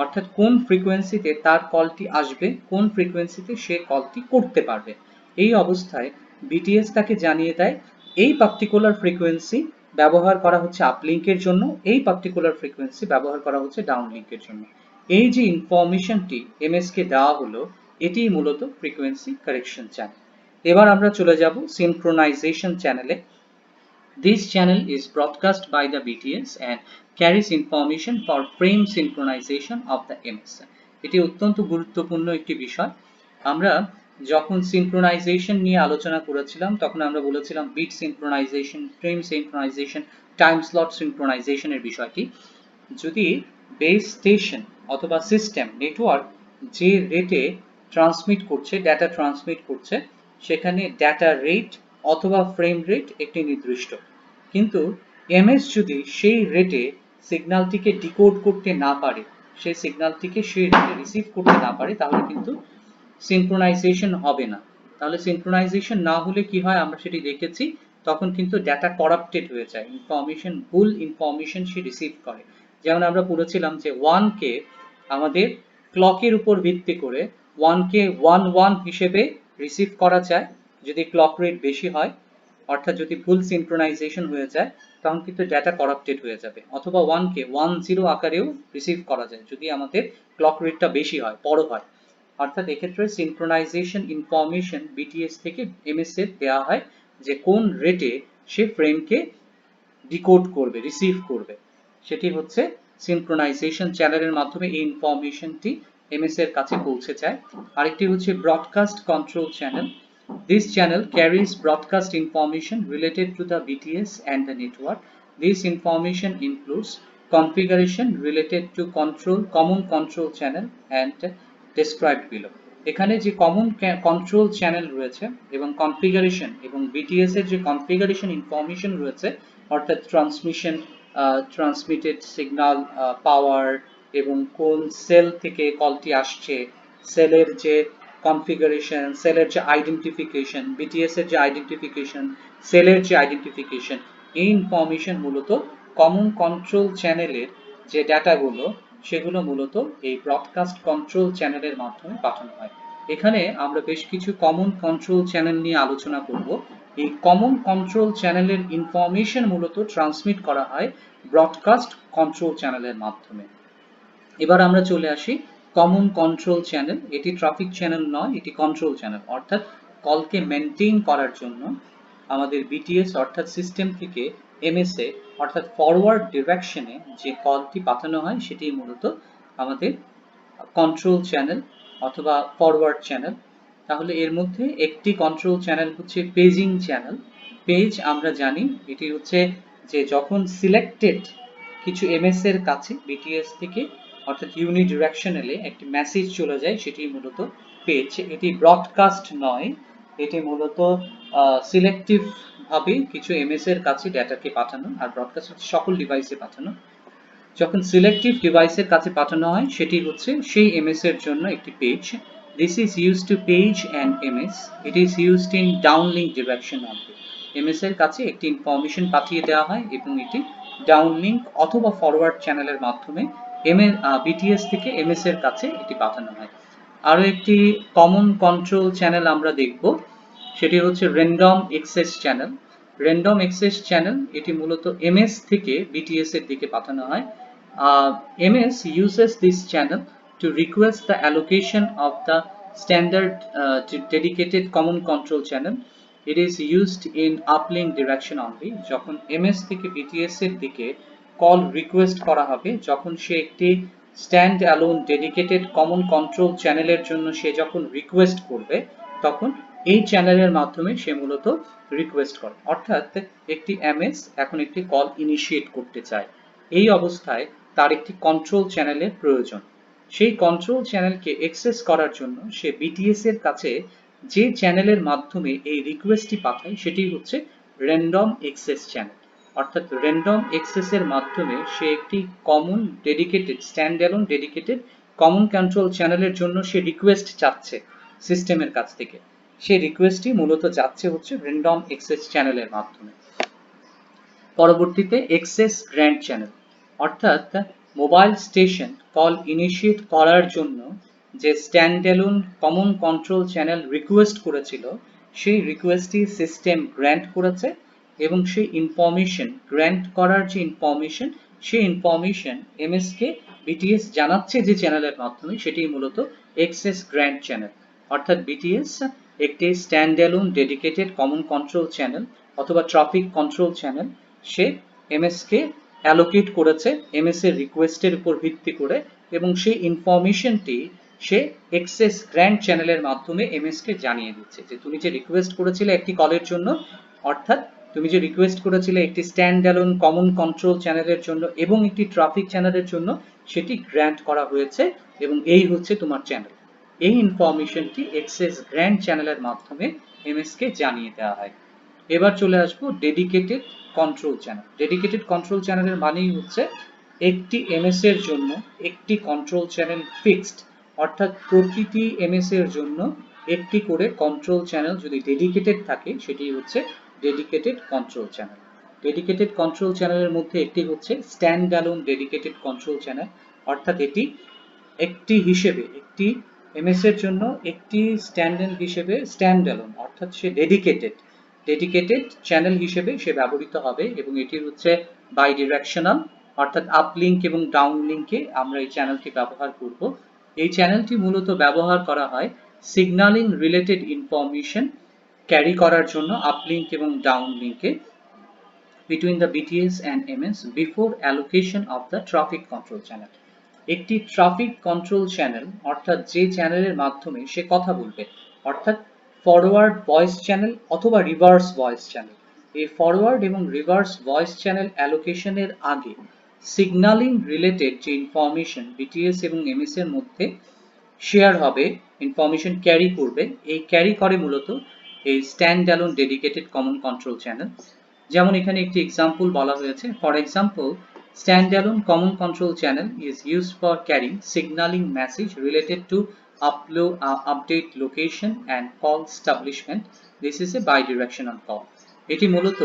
অর্থাৎ কোন ফ্রিকোয়েন্সিতে তার কলটি আসবে, কোন ফ্রিকোয়েন্সিতে সে কলটি করতে পারবে। এই অবস্থায় বিটিএস তাকে জানিয়ে দেয় এই পার্টিকুলার ফ্রিকোয়েন্সি ব্যবহার করা হচ্ছে আপলিঙ্কের জন্য, এই পার্টিকুলার ফ্রিকোয়েন্সি ব্যবহার করা হচ্ছে ডাউনলিঙ্কের জন্য। এই যে ইনফরমেশনটি এমএস কে দেওয়া হলো, এটি মূলত ফ্রিকোয়েন্সি কারেকশন চ্যানেল। এবার আমরা চলে যাব সিনক্রোনাইজেশন চ্যানেলে। This channel is broadcast by the BTS and carries information for frame synchronization of the MS. এটি অত্যন্ত গুরুত্বপূর্ণ একটি বিষয়। আমরা যখন সিনক্রোনাইজেশন নিয়ে আলোচনা করেছিলাম তখন আমরা বলেছিলাম bit synchronisation, frame synchronisation, time slot সিনক্রোনাইজেশনের বিষয়টি। যদি বেস স্টেশন অথবা সিস্টেম নেটওয়ার্ক যে রেটে ট্রান্সমিট করছে, ডেটা ট্রান্সমিট করছে, সেখানে ডেটা রেট অথবা ফ্রেম রেট একটি নির্দিষ্ট, কিন্তু এমএস যদি সেই রেটে সিগন্যালটিকে ডিকোড করতে না পারে, সেই সিগন্যালটিকে সেই রেটে রিসিভ করতে না পারে, তাহলে কিন্তু সিনক্রোনাইজেশন হবে না। তাহলে সিনক্রোনাইজেশন না হলে কি হয় আমরা সেটি দেখেছি, তখন কিন্তু ডেটা করাপ্টেড হয়ে যায়, ইনফরমেশন, ভুল ইনফরমেশন সে রিসিভ করে। যেমন আমরা পড়েছিলাম যে 1কে আমাদের ক্লকের উপর ভিত্তি করে 1কে 1 হিসেবে রিসিভ করা যায় যদি ক্লক রেট বেশি হয়, অর্থাৎ যদি ভুল সিনক্রোনাইজেশন হয়ে যায় তখন কিন্তু ডেটা করাপ্টেড হয়ে যাবে। অথবা 1কে 10 আকারেও রিসিভ করা যায় যদি আমাদের ক্লক রেটটা বেশি হয়, বড় হয়। অর্থাৎ এক্ষেত্রে সিনক্রোনাইজেশন ইনফরমেশন বিটিএস থেকে এমএস এর দেওয়া হয় যে কোন রেটে সে ফ্রেমকে ডিকোড করবে, রিসিভ করবে, সেটি হচ্ছে সিনক্রোনাইজেশন চ্যানেলের মাধ্যমে এই ইনফরমেশনটি এমএস এর কাছে পৌঁছে যায়। আরেকটি হচ্ছে broadcast control channel. This channel carries broadcast information related to the BTS and the network. This information includes configuration related to common control channel and described below. এখানে যে কমন কন্ট্রোল চ্যানেল রয়েছে এবং কনফিগারেশন এবং BTS এর যে configuration information রয়েছে, অর্থাৎ transmission, transmitted signal পাওয়ার এবং কোন সেল থেকে কলটি আসছে, সেলের যে কনফিগারেশন, সেলের যে আইডেন্টিফিকেশন, বিটিএস এর যে আইডেন্টিফিকেশন, সেলের যে আইডেন্টিফিকেশন, এই ইনফরমেশন মূলত কমন কন্ট্রোল চ্যানেলের যে ডাটাগুলো, সেগুলো মূলত এই ব্রডকাস্ট কন্ট্রোল চ্যানেলের মাধ্যমে পাঠানো হয়। এখানে আমরা বেশ কিছু কমন কন্ট্রোল চ্যানেল নিয়ে আলোচনা করব। এই কমন কন্ট্রোল চ্যানেলের ইনফরমেশন মূলত ট্রান্সমিট করা হয় ব্রডকাস্ট কন্ট্রোল চ্যানেলের মাধ্যমে। এবার আমরা চলে আসি কমন কন্ট্রোল চ্যানেল। এটি ট্রাফিক চ্যানেল নয়, এটি কন্ট্রোল চ্যানেল। অর্থাৎ কলকে মেনটেন করার জন্য আমাদের বিটিএস অর্থাৎ সিস্টেম থেকে এমএস এ অর্থাৎ ফরওয়ার্ড ডিরেকশনে যে কলটি পাঠানো হয় সেটি মূলত আমাদের কন্ট্রোল চ্যানেল অথবা ফরওয়ার্ড চ্যানেল। তাহলে এর মধ্যে একটি কন্ট্রোল চ্যানেল হচ্ছে পেজিং চ্যানেল। পেজ আমরা জানি এটি হচ্ছে যে যখন সিলেক্টেড কিছু এমএস এর কাছে বিটিএস থেকে অর্থাৎ ইউনিডিরেকশনালি একটি মেসেজ চলে যায়, সেটি মূলত পেজ। এটি ব্রডকাস্ট নয়, এটি মূলত সিলেক্টিভ ভাবে কিছু এমএস এর কাছে ডেটাকে পাঠানো, আর ব্রডকাস্ট হচ্ছে সকল ডিভাইসে পাঠানো। যখন সিলেক্টিভ ডিভাইসের কাছে পাঠানো হয় সেটি হচ্ছে সেই এমএস এর জন্য একটি page. This is used to page an MS. It is used in downlink direction only. MS এর কাছে একটি ইনফরমেশন পাঠিয়ে দেওয়া হয় এবং এটি ডাউনলিঙ্ক অথবা ফরওয়ার্ড চ্যানেলের মাধ্যমে বিটিএস থেকে এমএস এর কাছে এটি পাঠানো হয়। আরো একটি কমন কন্ট্রোল চ্যানেল আমরা দেখব, সেটি হচ্ছে random access channel. Random access channel এটি মূলত এমএস থেকে বিটিএস এর দিকে পাঠানো হয়। MS uses this channel to request the allocation of the standard dedicated common control channel. It is used in uplink direction only. যখন MS থেকে BTS এর দিকে কল রিকোয়েস্ট করা হবে যখন সে একটি stand alone dedicated common control চ্যানেলের জন্য সে যখন রিকোয়েস্ট করবে, তখন এই চ্যানেলের মাধ্যমে সে মূলত রিকোয়েস্ট করে। অর্থাৎ একটি এমএস এখন একটি কল ইনিশিয়েট করতে চায়, এই অবস্থায় তার একটি কন্ট্রোল চ্যানেলের প্রয়োজন। সেই কন্ট্রোল চ্যানেলকে অ্যাক্সেস করার জন্য সে বিটিএস এর কাছে যে চ্যানেলের মাধ্যমে এই রিকোয়েস্টটি পাঠায় সেটি হচ্ছে র্যান্ডম অ্যাক্সেস চ্যানেল। অর্থাৎ র্যান্ডম অ্যাক্সেসের মাধ্যমে সে একটি common dedicated স্ট্যান্ডঅ্যালোন dedicated common control চ্যানেলের জন্য সে রিকোয়েস্ট চাচ্ছে সিস্টেমের কাছ থেকে। সেই রিকোয়েস্টটি মূলত যাচ্ছে হচ্ছে র্যান্ডম অ্যাক্সেস চ্যানেলের মাধ্যমে। পরবর্তীতে অ্যাক্সেস গ্র্যান্ট চ্যানেল, অর্থাৎ মোবাইল স্টেশন কল ইনিশিয়েট করার জন্য যে স্ট্যান্ডঅ্যালোন কমন কন্ট্রোল চ্যানেল রিকোয়েস্ট করেছিল, সেই রিকোয়েস্টটি সিস্টেম গ্র্যান্ট করেছে এবং সেই ইনফরমেশন গ্র্যান্ট করার যে ইনফরমেশন, সেই ইনফরমেশন এমএস কে বিটিএস জানাচ্ছে যে চ্যানেলের মাধ্যমে, সেটি মূলত অ্যাক্সেস গ্র্যান্ট চ্যানেল। অর্থাৎ বিটিএস একটি স্ট্যান্ডঅ্যালোন ডেডিকেটেড কমন কন্ট্রোল চ্যানেল অথবা ট্রাফিক কন্ট্রোল চ্যানেল সে এমএস কে অ্যালোকেট করেছে এমএস এর রিকোয়েস্টের উপর ভিত্তি করে, এবং সেই ইনফরমেশনটি সে অ্যাক্সেস গ্র্যান্ট চ্যানেলের মাধ্যমে এমএস কে জানিয়ে দিচ্ছে যে তুমি যে রিকোয়েস্ট করেছিলে একটি কলের জন্য, অর্থাৎ তুমি যে রিকোয়েস্ট করেছিলে একটি স্ট্যান্ডঅ্যালোন কমন কন্ট্রোল চ্যানেলের জন্য এবং একটি ট্রাফিক চ্যানেলের জন্য, সেটি গ্র্যান্ট করা হয়েছে এবং এই হচ্ছে তোমার চ্যানেল। এই ইনফরমেশনটি অ্যাক্সেস গ্র্যান্ট চ্যানেলের মাধ্যমে এমএস কে জানিয়ে দেওয়া হয়। এবার চলে আসবো dedicated control channel. Dedicated control চ্যানেলের মানেই হচ্ছে একটি এমএস এর জন্য একটি কন্ট্রোল চ্যানেল ফিক্সড, অর্থাৎ প্রতিটি এমএস এর জন্য একটি করে কন্ট্রোল চ্যানেল যদি ডেডিকেটেড থাকে সেটি হচ্ছে dedicated control channel. Dedicated control চ্যানেলের মধ্যে একটি হচ্ছে স্ট্যান্ডঅ্যালোন ডেডিকেটেড কন্ট্রোল চ্যানেল, অর্থাৎ এটি একটি হিসেবে একটি এমএস এর জন্য একটি স্ট্যান্ডঅ্যালোন হিসেবে স্ট্যান্ডঅ্যালোন, অর্থাৎ সে ডেডিকেটেড চ্যানেল হিসেবে সে ব্যবহৃত হবে এবং এটি হচ্ছে বাই ডিরেকশনাল, অর্থাৎ আপ লিঙ্ক এবং ডাউন লিঙ্কে আমরা এই চ্যানেলটি ব্যবহার করব। এই চ্যানেলটি মূলত ব্যবহার করা হয় সিগন্যালিং রিলেটেড ইনফরমেশন ক্যারি করার জন্য আপ লিঙ্ক এবং ডাউন লিঙ্কে between the BTS and MS before allocation of the traffic control channel। একটি ট্রাফিক কন্ট্রোল চ্যানেল অর্থাৎ যে চ্যানেলের মাধ্যমে সে কথা বলবে, অর্থাৎ ফরওয়ার্ড ভয়েস চ্যানেল অথবা রিভার্স ভয়েস চ্যানেল। এই ফরওয়ার্ড এবং রিভার্স ভয়েস চ্যানেল অ্যালোকেশনের আগে সিগন্যালিং রিলেটেড যে ইনফরমেশন বিটিএস এবং এমএস এর মধ্যে শেয়ার হবে, ইনফরমেশন ক্যারি করবে, এই ক্যারি করে মূলত এই স্ট্যান্ডঅ্যালোন ডেডিকেটেড কমন কন্ট্রোল চ্যানেল। যেমন এখানে একটি এক্সাম্পল বলা হয়েছে, for example standalone common control channel is used for carrying signaling message related to update location and call establishment। This is a bidirectional call। এটি মূলত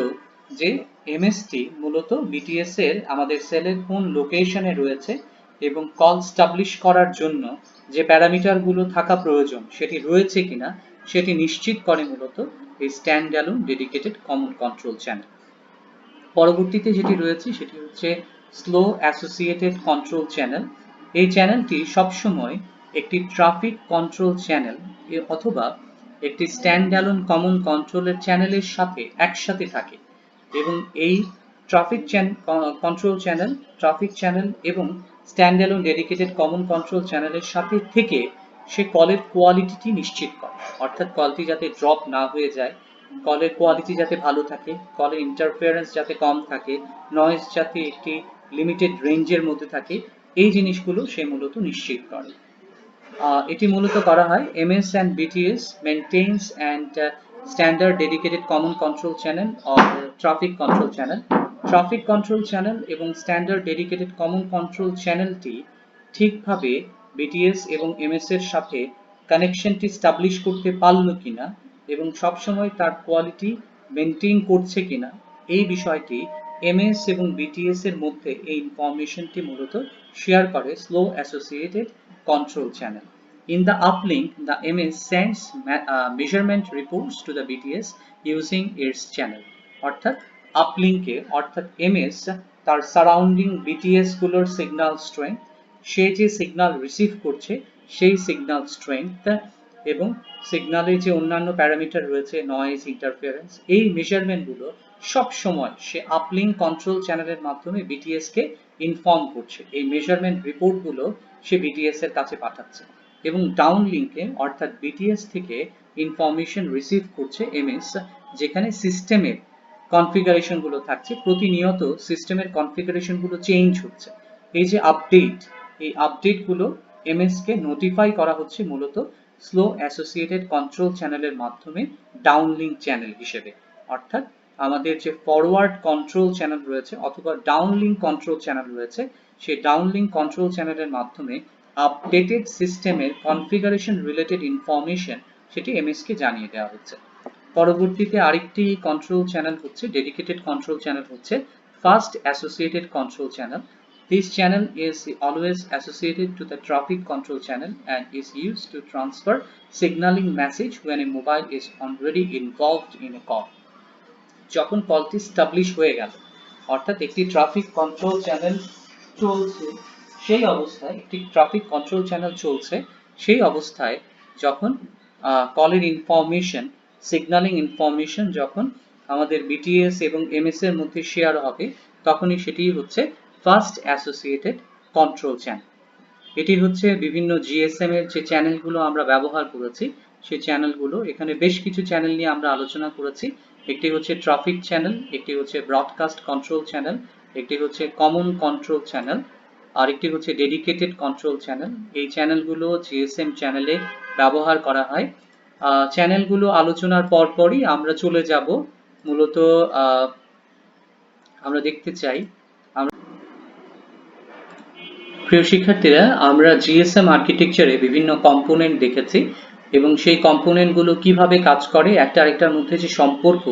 যে এমএসটি মূলত বিটিএস এর আমাদের সেলের কোন লোকেশনে রয়েছে এবং কল স্টাবলিশ করার জন্য যে প্যারামিটার গুলো থাকা প্রয়োজন সেটি রয়েছে কিনা সেটি নিশ্চিত করে মূলত এই স্ট্যান্ডঅ্যালোন ডেডিকেটেড কমন কন্ট্রোল চ্যানেল। পরবর্তীতে যেটি রয়েছে সেটি হচ্ছে স্লো অ্যাসোসিয়েটেড কন্ট্রোল চ্যানেল। এই চ্যানেলটি সবসময় একটি ট্রাফিক কন্ট্রোল চ্যানেল অথবা একটি স্ট্যান্ডঅ্যালোন কমন কন্ট্রোলের চ্যানেলের সাথে একসাথে থাকে এবং এই traffic control channel, traffic channel এবং স্ট্যান্ডঅ্যালোন ডেডিকেটেড কমন কন্ট্রোল চ্যানেলের সাথে থেকে সে কলের কোয়ালিটিটি নিশ্চিত করে, অর্থাৎ কলটি যাতে ড্রপ না হয়ে যায়, কলের কোয়ালিটি যাতে ভালো থাকে, কলের ইন্টারফারেন্স যাতে কম থাকে, নয়েজ যাতে একটি লিমিটেড রেঞ্জের মধ্যে থাকে, এই জিনিসগুলো সে মূলত নিশ্চিত করে। এটি মূলত করা হয় MS and BTS maintains and standard dedicated common control channel or traffic control channel। Traffic control channel এবং স্ট্যান্ডার্ড ডেডিকেটেড কমন কন্ট্রোল চ্যানেলটি ঠিকভাবে বিটিএস এবং এমএস এর সাথে কানেকশনটি স্টাবলিশ করতে পারলো কিনা এবং সবসময় তার কোয়ালিটি মেনটেন করছে কিনা, এই বিষয়টি এমএস এবং বিটিএস এর মধ্যে এই ইনফরমেশনটি মূলত শেয়ার করে slow associated control channel। In the uplink, the MS sends measurement reports to the BTS using its channel। অর্থাৎ আপলিঙ্কে অর্থাৎ MS তার সারাউন্ডিং BTS গুলোর সিগন্যাল স্ট্রেংথ, সে যে সিগন্যাল রিসিভ করছে সেই সিগন্যাল স্ট্রেংথ এবং সিগন্যালের যে অন্যান্য প্যারামিটার রয়েছে, নয়েজ, ইন্টারফারেন্স, এই মেজারমেন্টগুলো সব সময় সে আপলিঙ্ক কন্ট্রোল চ্যানেলের মাধ্যমে বিটিএস কে ইনফর্ম করছে। এই মেজারমেন্ট রিপোর্টগুলো সে বিটিএস এর কাছে পাঠাচ্ছে এবং ডাউন লিঙ্কে অর্থাৎ বিটিএস থেকে ইনফরমেশন রিসিভ করছে এমএস, যেখানে সিস্টেমের কনফিগারেশনগুলো থাকছে। প্রতিনিয়ত সিস্টেমের কনফিগারেশনগুলো চেঞ্জ হচ্ছে। এই যে আপডেট, এই আপডেটগুলো এমএস কে নোটিফাই করা হচ্ছে মূলত স্লো অ্যাসোসিয়েটেড কন্ট্রোল চ্যানেলের মাধ্যমে ডাউনলিঙ্ক চ্যানেল হিসেবে। অর্থাৎ আমাদের যে ফরওয়ার্ড কন্ট্রোল চ্যানেল রয়েছে অথবা ডাউনলিঙ্ক কন্ট্রোল চ্যানেল রয়েছে, সেই ডাউনলিঙ্ক কন্ট্রোল চ্যানেলের মাধ্যমে আপডেটেড সিস্টেমের কনফিগারেশন রিলেটেড ইনফরমেশন সেটি এমএস কে জানিয়ে দেওয়া হচ্ছে। পরবর্তীতে আরেকটি কন্ট্রোল চ্যানেল হচ্ছে ডেডিকেটেড কন্ট্রোল চ্যানেল হচ্ছে fast associated control channel. This channel is always associated to the traffic control channel and is used to transfer signaling message when a mobile is already involved in a call. যখন কলটি establish হয়ে গেল, অর্থাৎ একটি traffic control channel চলছে, সেই অবস্থায় একটি ট্রাফিক কন্ট্রোল চ্যানেল চলছে, সেই অবস্থায় যখন কলের ইনফরমেশন, সিগন্যালিং ইনফরমেশন যখন আমাদের বিটিএস এবং এমএস এর মধ্যে শেয়ার হবে, তখনই সেটি হচ্ছে ফাস্ট অ্যাসোসিয়েটেড কন্ট্রোল চ্যানেল। এটি হচ্ছে বিভিন্ন জিএসএম এর যে চ্যানেলগুলো আমরা ব্যবহার করেছি, সেই চ্যানেলগুলো। এখানে বেশ কিছু চ্যানেল নিয়ে আমরা আলোচনা করেছি। একটি হচ্ছে ট্রাফিক চ্যানেল, একটি হচ্ছে ব্রডকাস্ট কন্ট্রোল চ্যানেল, একটি হচ্ছে কমন কন্ট্রোল চ্যানেল, আর একটি হচ্ছে ডেডিকেটেড কন্ট্রোল চ্যানেল। এই চ্যানেলগুলো জিএসএম চ্যানেলে ব্যবহার করা হয়। চ্যানেলগুলো আলোচনার পরপরই আমরা চলে যাব মূলত আমরা দেখতে চাই। প্রিয় শিক্ষার্থীরা, আমরা জিএসএম আর্কিটেকচারে বিভিন্ন কম্পোনেন্ট দেখেছি এবং সেই কম্পোনেন্টগুলো কিভাবে কাজ করে, একটা আরেকটার মধ্যে যে সম্পর্ক,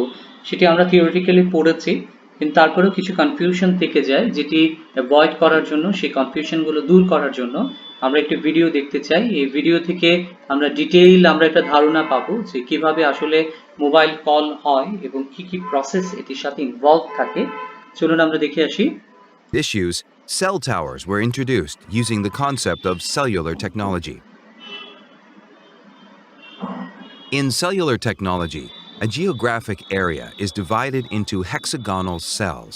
সেটি আমরা থিওরিটিক্যালি পড়েছি। কিন্তু তারপরেও কিছু কনফিউশন থেকে যায়, যেটি অ্যাভয়েড করার জন্য, সেই কনফিউশনগুলো দূর করার জন্য আমরা একটি ভিডিও দেখতে চাই। এই ভিডিও থেকে আমরা ডিটেইল আমরা একটা ধারণা পাবো যে কিভাবে আসলে মোবাইল কল হয় এবং কি কি প্রসেস এটির সাথে ইনভলভ থাকে। চলুন আমরা দেখে আসি। Issues, cell towers were introduced using the concept of cellular technology. In cellular technology, a geographic area is divided into hexagonal cells.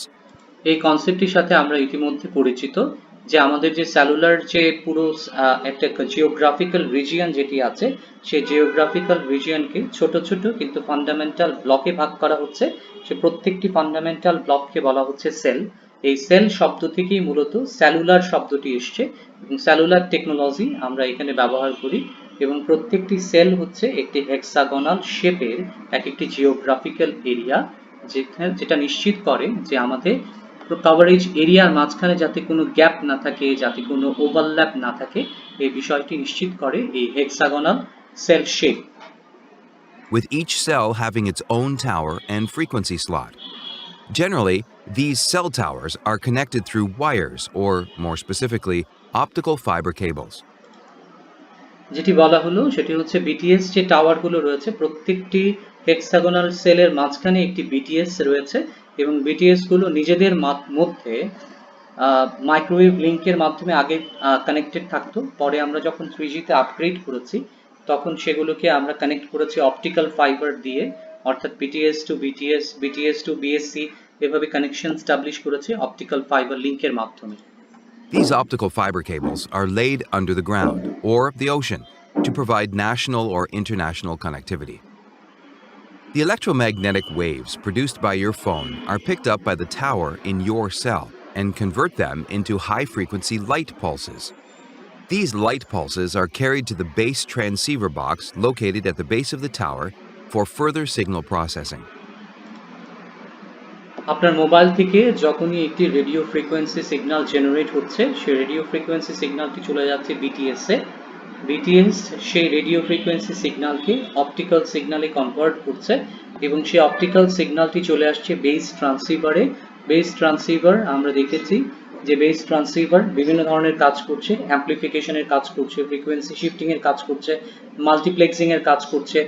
এই কনসেপ্টটির সাথে আমরা ইতিমধ্যে পরিচিত যে আমাদের যে সেলুলার যে পুরো একটা জিওগ্রাফিক্যাল রিজিয়ন যেটি আছে, সেই জিওগ্রাফিক্যাল রিজিয়নকে ছোট ছোট কিন্তু ফান্ডামেন্টাল ব্লকে ভাগ করা হচ্ছে। সে প্রত্যেকটি ফান্ডামেন্টাল ব্লককে বলা হচ্ছে সেল। এই সেল শব্দ থেকেই মূলত সেলুলার শব্দটি এসছে এবং সেলুলার টেকনোলজি আমরা এখানে ব্যবহার করি এবং প্রত্যেকটি সেল হচ্ছে একটি হেক্সাগোনাল শেপের এক একটি জিওগ্রাফিক্যাল এরিয়া, যেটা নিশ্চিত করে যে আমাদের কভারেজ এরিয়ার মাঝখানে যাতে কোনো গ্যাপ না থাকে, যাতে কোনো ওভারল্যাপ না থাকে, এই বিষয়টি নিশ্চিত করে এই hexagonal cell shape. With each cell having its own tower and frequency slot. Generally, these cell towers are connected through wires or, more specifically, optical fiber cables. যেটি বলা হলো সেটি হচ্ছে বিটিএস যে টাওয়ারগুলো রয়েছে, প্রত্যেকটি হেক্সাগোনাল সেলের মাঝখানে একটি বিটিএস রয়েছে এবং বিটিএস গুলো নিজেদের মধ্যে মাইক্রোওয়েভ লিংকের মাধ্যমে আগে কানেক্টেড থাকতো। পরে আমরা যখন 3G তে আপগ্রেড করেছি তখন সেগুলোকে আমরা কানেক্ট করেছি অপটিক্যাল ফাইবার দিয়ে, অর্থাৎ BTS to BTS, BTS to BSC, এভাবে কানেকশন স্টাবলিশ করেছি অপটিক্যাল ফাইবার লিংকের মাধ্যমে। These optical fiber cables are laid under the ground or the ocean to provide national or international connectivity. The electromagnetic waves produced by your phone are picked up by the tower in your cell and convert them into high-frequency light pulses. These light pulses are carried to the base transceiver box located at the base of the tower for further signal processing. আপনার mobile থেকে যখনই একটি radio frequency signal generate হচ্ছে, সেই radio frequency সিগন্যালটি চলে যাচ্ছে BTS এ। BTS সেই radio frequency সিগন্যালকে optical সিগন্যালে convert করছে এবং সেই অপটিক্যাল সিগন্যালটি চলে আসছে বেস ট্রান্সিভারে। বেস ট্রান্সিভার আমরা দেখেছি যে বেস ট্রান্সিভার বিভিন্ন ধরনের কাজ করছে, অ্যাম্পলিফিকেশনের কাজ করছে, ফ্রিকোয়েন্সি শিফটিং এর কাজ করছে, মাল্টিপ্লেক্সিং এর কাজ করছে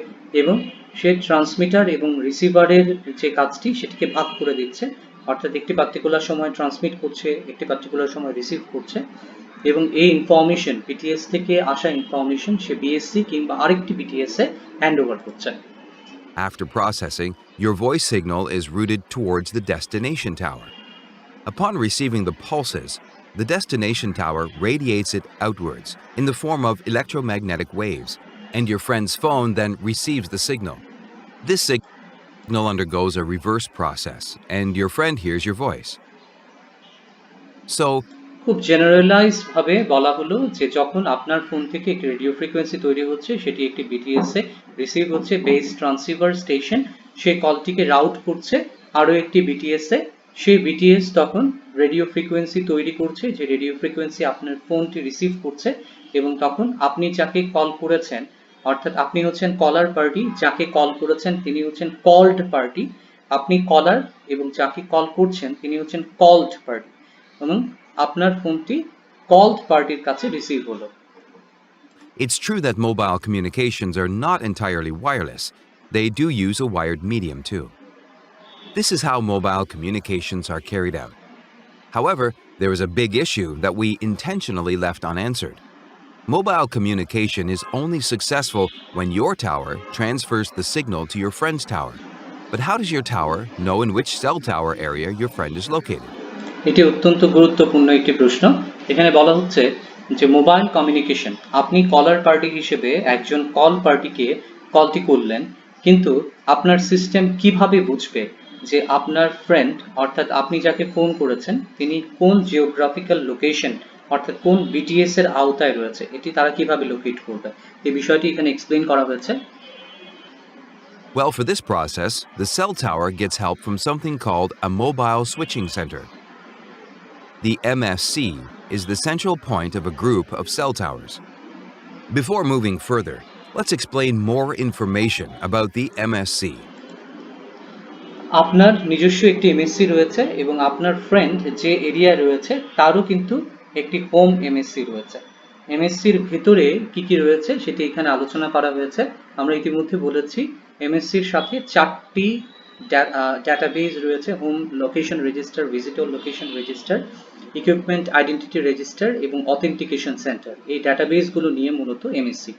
এবং সে ট্রান্সমিটার এবং রিসিভারের যে কাজটি সেটিকে ভাগ করে দিচ্ছে অর্থাৎ একটি পার্টিকুলার সময় ট্রান্সমিট করছে, একটি পার্টিকুলার সময় রিসিভ করছে, এবং এই ইনফরমেশন বিটিএস থেকে আসা ইনফরমেশন সে বিএসসি কিংবা আরেকটি বিটিএস এ হ্যান্ড ওভার করছে। After processing, your voice signal is routed towards the destination tower. Upon receiving the pulses, the destination tower radiates it outwards in the form of electromagnetic waves, and your friend's phone then receives the signal. This signal undergoes a reverse process, and your friend hears your voice. So, খুব generalised ভাবে বলা হলো যে যখন আপনার phone থেকে একটি radio frequency তৈরি হচ্ছে, সেটি একটি বিটিএস এ রিসিভ হচ্ছে, বেস ট্রান্সিভার স্টেশন সেই কলটিকে রাউট করছে আরও একটি বিটিএস এ, সেই বিটিএস তখন রেডিও ফ্রিকোয়েন্সি তৈরি করছে, যে রেডিও ফ্রিকোয়েন্সি আপনার ফোনটি রিসিভ করছে, এবং তখন আপনি যাকে কল করেছেন, অর্থাৎ আপনি হচ্ছেন কলার পার্টি, যাকে কল করেছেন তিনি হচ্ছেন কল্ড পার্টি, আপনি কলার এবং যাকে কল করছেন তিনি হচ্ছেন কল্ড পার্টি, এবং আপনার ফোনটি কল্ড পার্টির কাছে রিসিভ হলো। it's true that mobile communications are not entirely wireless. They do use a wired medium too. This is how mobile communications are carried out. However, there is a big issue that we intentionally left unanswered. Mobile communication is only successful when your tower transfers the signal to your friend's tower. But how does your tower know in which cell tower area your friend is located? এটি অত্যন্ত গুরুত্বপূর্ণ একটি প্রশ্ন। এখানে বলা হচ্ছে যে mobile communication, আপনি কলার পার্টি হিসেবে একজন কল পার্টিকে কলটি করলেন, কিন্তু আপনার সিস্টেম কিভাবে বুঝবে যে আপনার ফ্রেন্ড, অর্থাৎ আপনি যাকে ফোন করেছেন, তিনি কোন জিওগ্রাফিক্যাল লোকেশন অর্থাৎ কোন বিটিএস এর আওতায় রয়েছে, এটি তারা কিভাবে লোকেট করবে, এই বিষয়টি এখানে এক্সপ্লেইন করা হয়েছে। Well, for this process, the cell tower gets help from something called a mobile switching center. The MSC is the central point of a group of cell towers. Before moving further, let's explain more information about the MSC. আপনার নিজস্ব একটি MSc রয়েছে এবং আপনার friend যে area রয়েছে তারও কিন্তু একটি হোম এমএসসি রয়েছে। এমএসসির ভিতরে কি কি রয়েছে সেটি এখানে আলোচনা করা হয়েছে। আমরা ইতিমধ্যে বলেছি এমএসসির সাথে 4টি ডাটাবেজ রয়েছে: home location register, visitor location register, equipment identity register এবং অথেন্টিকেশন সেন্টার। এই ডাটাবেজগুলো নিয়ে মূলত MSc.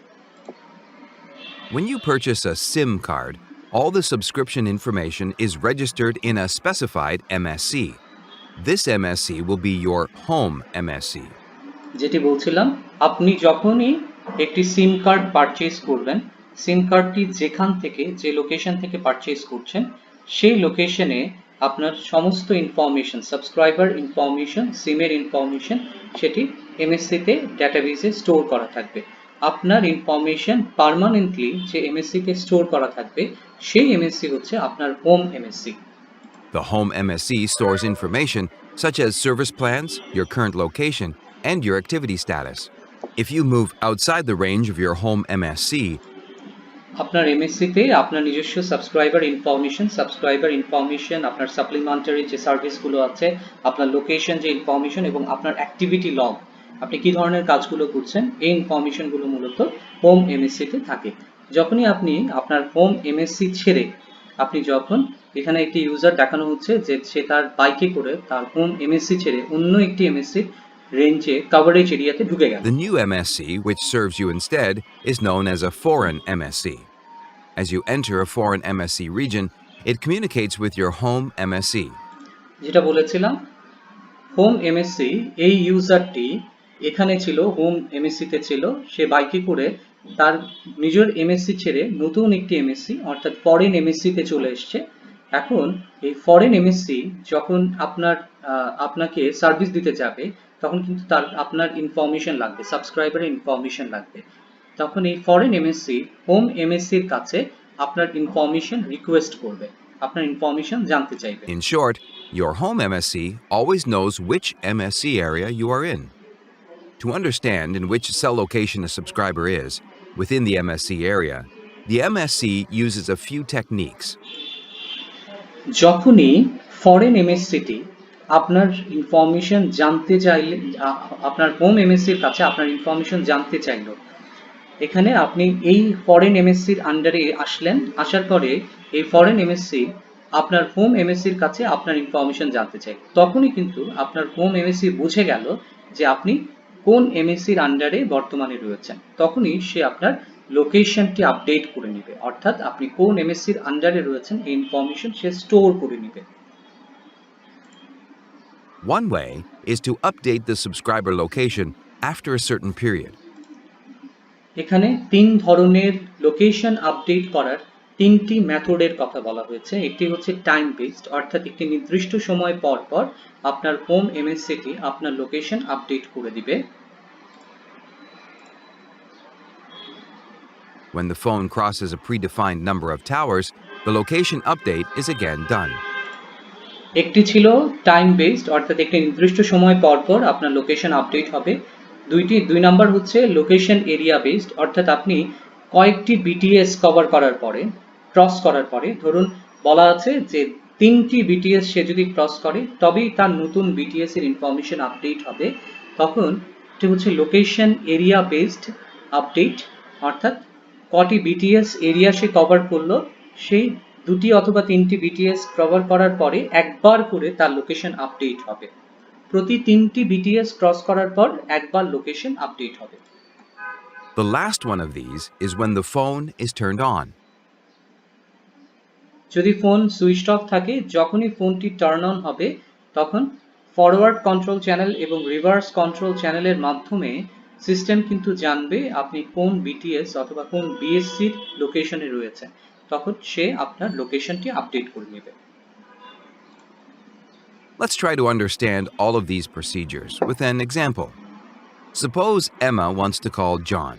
When you purchase a SIM card, all the subscription information is registered in a specified MSC. This MSC will be your home MSC. যেটি বলছিলাম, আপনি যখনই একটি সিম card purchase করবেন, সিম কার্ডটি যেখান থেকে, যে লোকেশন থেকে পারচেজ করছেন, সেই লোকেশনে আপনার সমস্ত ইনফরমেশন, সাবস্ক্রাইবার ইনফরমেশন, সিমের ইনফরমেশন, সেটি এমএসসিতে ডাটাবেজে স্টোর করা থাকবে। আপনার ইনফরমেশন পার্মানেন্টলি যে এমএসসিতে স্টোর করা থাকবে, সেই এমএসসি হচ্ছে আপনার home MSc. The home MSC stores information such as service plans, your current location, and your activity status. If you move outside the range of your home MSC, আপনার এমএসসিতে আপনার নিজস্ব subscriber information, আপনার supplementary যে সার্ভিসগুলো আছে, আপনার location যে information এবং আপনার অ্যাক্টিভিটি লগ, আপনি কি ধরনের কাজগুলো করছেন, এই ইনফরমেশনগুলো মূলত হোম এমএসসিতে থাকে। যখনই আপনি আপনার হোম এমএসসি ছেড়ে, আপনি যখন, এখানে একটি ইউজার দেখানো হচ্ছে যে সে তার বাইকে করে তার হোম এমএসসি ছেড়ে অন্য একটি এমএসসি রেঞ্জে কভারেজ এরিয়াতে ঢুকে গেল। the new MSC, which serves you instead, is known as a foreign MSC. As you enter a foreign MSC region, it communicates with your home MSC. যেটা বলেছিলাম, হোম এমএসসি, এই ইউজারটি এখানে ছিল, হোম এমএসসিতে ছিল, সে বাইকে করে তার নিজের এমএসসি ছেড়ে নতুন একটি এমএসসি অর্থাৎ ফরেন এমএসসিতে চলে এসছে। এখন এই ফরেন এমএসসি যখন আপনাকে সার্ভিস দিতে যাবে, তখন কিন্তু আপনার ইনফরমেশন লাগবে, সাবস্ক্রাইবারের ইনফরমেশন লাগবে। তখন এই ফরেন এমএসসি হোম এমএসসির কাছে আপনার ইনফরমেশন রিকোয়েস্ট করবে, আপনার ইনফরমেশন জানতে চাইবে। In short, your home MSC always knows which MSC area you are in. To understand in which cell location a subscriber is within the MSC area, the MSC uses a few techniques. যখনই foreign এমএসসিটি আপনার information জানতে চাইলে, আপনার home এমএসসির কাছে আপনার information জানতে চাইলো, এখানে আপনি এই ফরেন এমএসসির আন্ডারে আসলেন, আসার পরে এই ফরেন এমএসসি আপনার হোম এমএসসির কাছে আপনার ইনফরমেশন জানতে চায়, তখনই কিন্তু আপনার হোম এমএসসি বুঝে গেল যে আপনি কোন এমএসসির আন্ডারে বর্তমানে রয়েছেন, তখনই সে আপনার লোকেশনটি আপডেট করে নেবে, অর্থাৎ আপনি কোন এমএসসির আন্ডারে রয়েছেন এই ইনফরমেশন সে স্টোর করে নেবে। One way is to update the subscriber location after a certain period. এখানে 3 ধরনের লোকেশন আপডেট করার 3টি মেথডের কথা বলা হয়েছে। একটি হচ্ছে টাইম বেসড, অর্থাৎ একটি নির্দিষ্ট সময় পর পর আপনার হোম এমএসসিটি আপনার লোকেশন আপডেট করে দিবে। When the phone crosses a predefined number of towers, the location update is again done. একটি ছিল টাইম বেসড, অর্থাৎ একটি নির্দিষ্ট সময় পর পর আপনার লোকেশন আপডেট হবে। দুই নাম্বার হচ্ছে লোকেশন এরিয়া বেসড, অর্থাৎ আপনি কয়েকটি বিটিএস কভার করার পরে, ক্রস করার পরে, ধরুন বলা আছে যে 3টি বিটিএস সে যদি ক্রস করে তবেই তার নতুন বিটিএস এর ইনফরমেশন আপডেট হবে, তখন এটি হচ্ছে লোকেশন এরিয়া বেসড আপডেট, অর্থাৎ কটি বিটিএস এরিয়া সে কভার করলো সেই 2টি অথবা 3টি বিটিএস কভার করার পরে একবার করে তার লোকেশন আপডেট হবে। প্রতি 3টি বিটিএস ক্রস করার পর একবার লোকেশন আপডেট হবে। The last one of these is when the phone is turned on. যদি ফোন সুইচড অফ থাকে, যখনই ফোনটি টার্ন অন হবে তখন ফরওয়ার্ড কন্ট্রোল চ্যানেল এবং রিভার্স কন্ট্রোল চ্যানেলের মাধ্যমে সিস্টেম কিন্তু জানবে আপনি কোন বিটিএস অথবা কোন বিএসসির লোকেশনে রয়েছে, তখন সে আপনার লোকেশনটি আপডেট করে নেবে। Let's try to understand all of these procedures with an example. Suppose Emma wants to call John.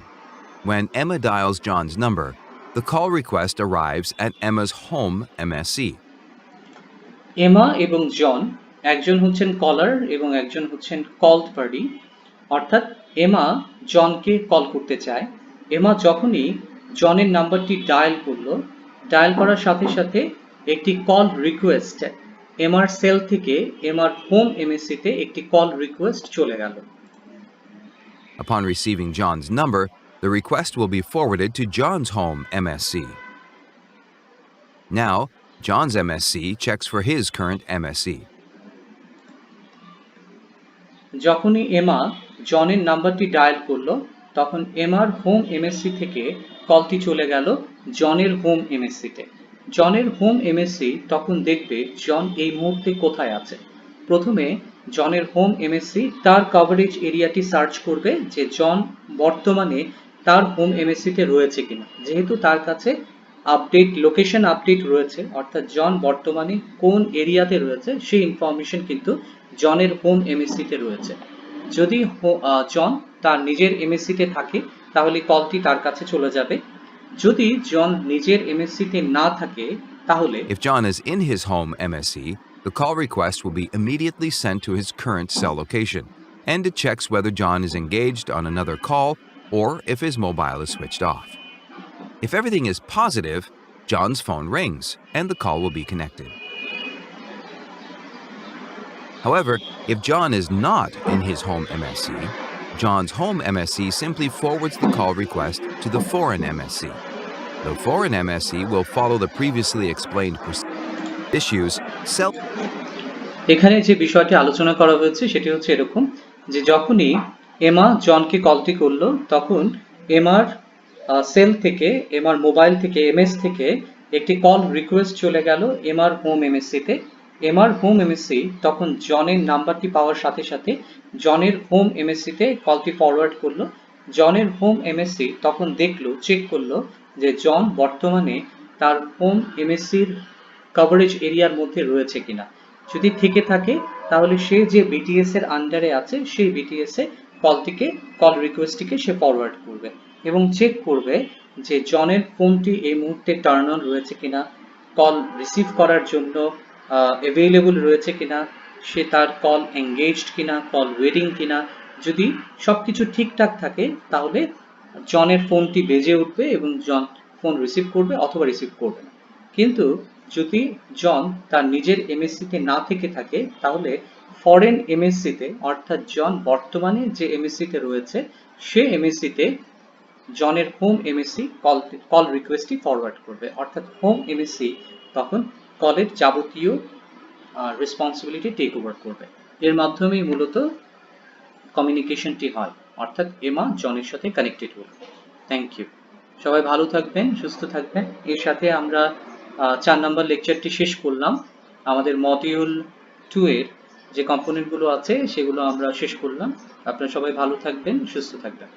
When Emma dials John's number, the call request arrives at Emma's home MSC. এমা এবং জন একজন হচ্ছেন কলার এবং একজন হচ্ছেন called party, অর্থাৎ এমা জনকে call করতে চায়। এমা যখনই জনের নাম্বারটি ডায়াল করলো, ডায়াল করার সাথে সাথে একটি কল রিকোয়েস্ট এমার সেল থেকে এমার হোম এমএসসিতে একটি কল রিকোয়েস্ট চলে গেল। Upon receiving John's number, the request will be forwarded to John's home MSC. Now, John's MSC checks for his current MSC. যখনই এমা জনের নাম্বারটি ডায়াল করলো, তখন এমার হোম এমএসসি থেকে কলটি চলে গেল জনের হোম এমএসসিতে। জনের হোম এমএসসি তখন দেখবে জন এই মুহূর্তে কোথায় আছে। প্রথমে জনের হোম এমএসসি তার কভারেজ এরিয়াটি সার্চ করবে যে জন বর্তমানে তার হোম এমএসসিতে রয়েছে কিনা, যেহেতু তার কাছে আপডেট লোকেশন আপডেট রয়েছে, অর্থাৎ জন বর্তমানে কোন এরিয়াতে রয়েছে সেই ইনফরমেশন কিন্তু জনের হোম এমএসসিতে রয়েছে। যদি জন তার নিজের এমএসসিতে থাকে তাহলে কলটি তার কাছে চলে যাবে। যদি জন নিজের এমএসসিতে না থাকে তাহলে If John is in his home MSC, the call request will be immediately sent to his current cell location, and it checks whether John is engaged on another call or if his mobile is switched off. If everything is positive, John's phone rings and the call will be connected. However, if John is not in his home MSC, John's home MSC simply forwards the call request to the foreign MSC. The foreign MSC will follow the previously explained issues. এখানে যে বিষয়টি আলোচনা করা হয়েছে সেটি হচ্ছে এরকম যে যখনই এমা জনকে কলটি করলো, তখন এমার সেল থেকে, এমার মোবাইল থেকে, এমএস থেকে একটি কল রিকোয়েস্ট চলে গেল এমার হোম এমএসসিতে। এমার হোম এমএসসি তখন জনের নাম্বারটি পাওয়ার সাথে সাথে জনের হোম এমএসসিতে কলটি ফরওয়ার্ড করলো। জনের হোম এমএসসি তখন দেখলো, চেক করলো যে জন বর্তমানে তার হোম এমএসসির কভারেজ এরিয়ার মধ্যে রয়েছে কিনা। যদি থেকে থাকে তাহলে সে যে বিটিএস এর আন্ডারে আছে সেই বিটিএস এ কল রিকোয়েস্টটিকে সে ফরওয়ার্ড করবে এবং চেক করবে যে জনের ফোনটি এই মুহূর্তে টার্ন অন রয়েছে কিনা, কল রিসিভ করার জন্য অ্যাভেলেবল রয়েছে কিনা, সে তার কল এঙ্গেজড কিনা, কল ওয়েটিং কিনা। যদি সবকিছু ঠিকঠাক থাকে তাহলে জনের ফোনটি বেজে উঠবে এবং জন ফোন রিসিভ করবে অথবা রিসিভ করবে না। কিন্তু যদি জন তার নিজের এমএসসিতে না থেকে থাকে তাহলে ফরেন এমএসসিতে, অর্থাৎ জন বর্তমানে যে এমএসসিতে রয়েছে সে এমএসসিতে জনের হোম এমএসসি কল রিকোয়েস্টটি ফরওয়ার্ড করবে, অর্থাৎ হোম এমএসসি তখন কলের যাবতীয় রেসপন্সিবিলিটি টেক ওভার করবে। এর মাধ্যমেই মূলত কমিউনিকেশনটি হয়, অর্থাৎ এমা জনের সাথে কানেক্টেড হলো। Thank you. সবাই ভালো থাকবেন, সুস্থ থাকবেন। এর সাথে আমরা 4 নম্বর লেকচারটি শেষ করলাম। আমাদের মডিউল 2 এর যে কম্পোনেন্টগুলো আছে সেগুলো আমরা শেষ করলাম। আপনারা সবাই ভালো থাকবেন, সুস্থ থাকবেন।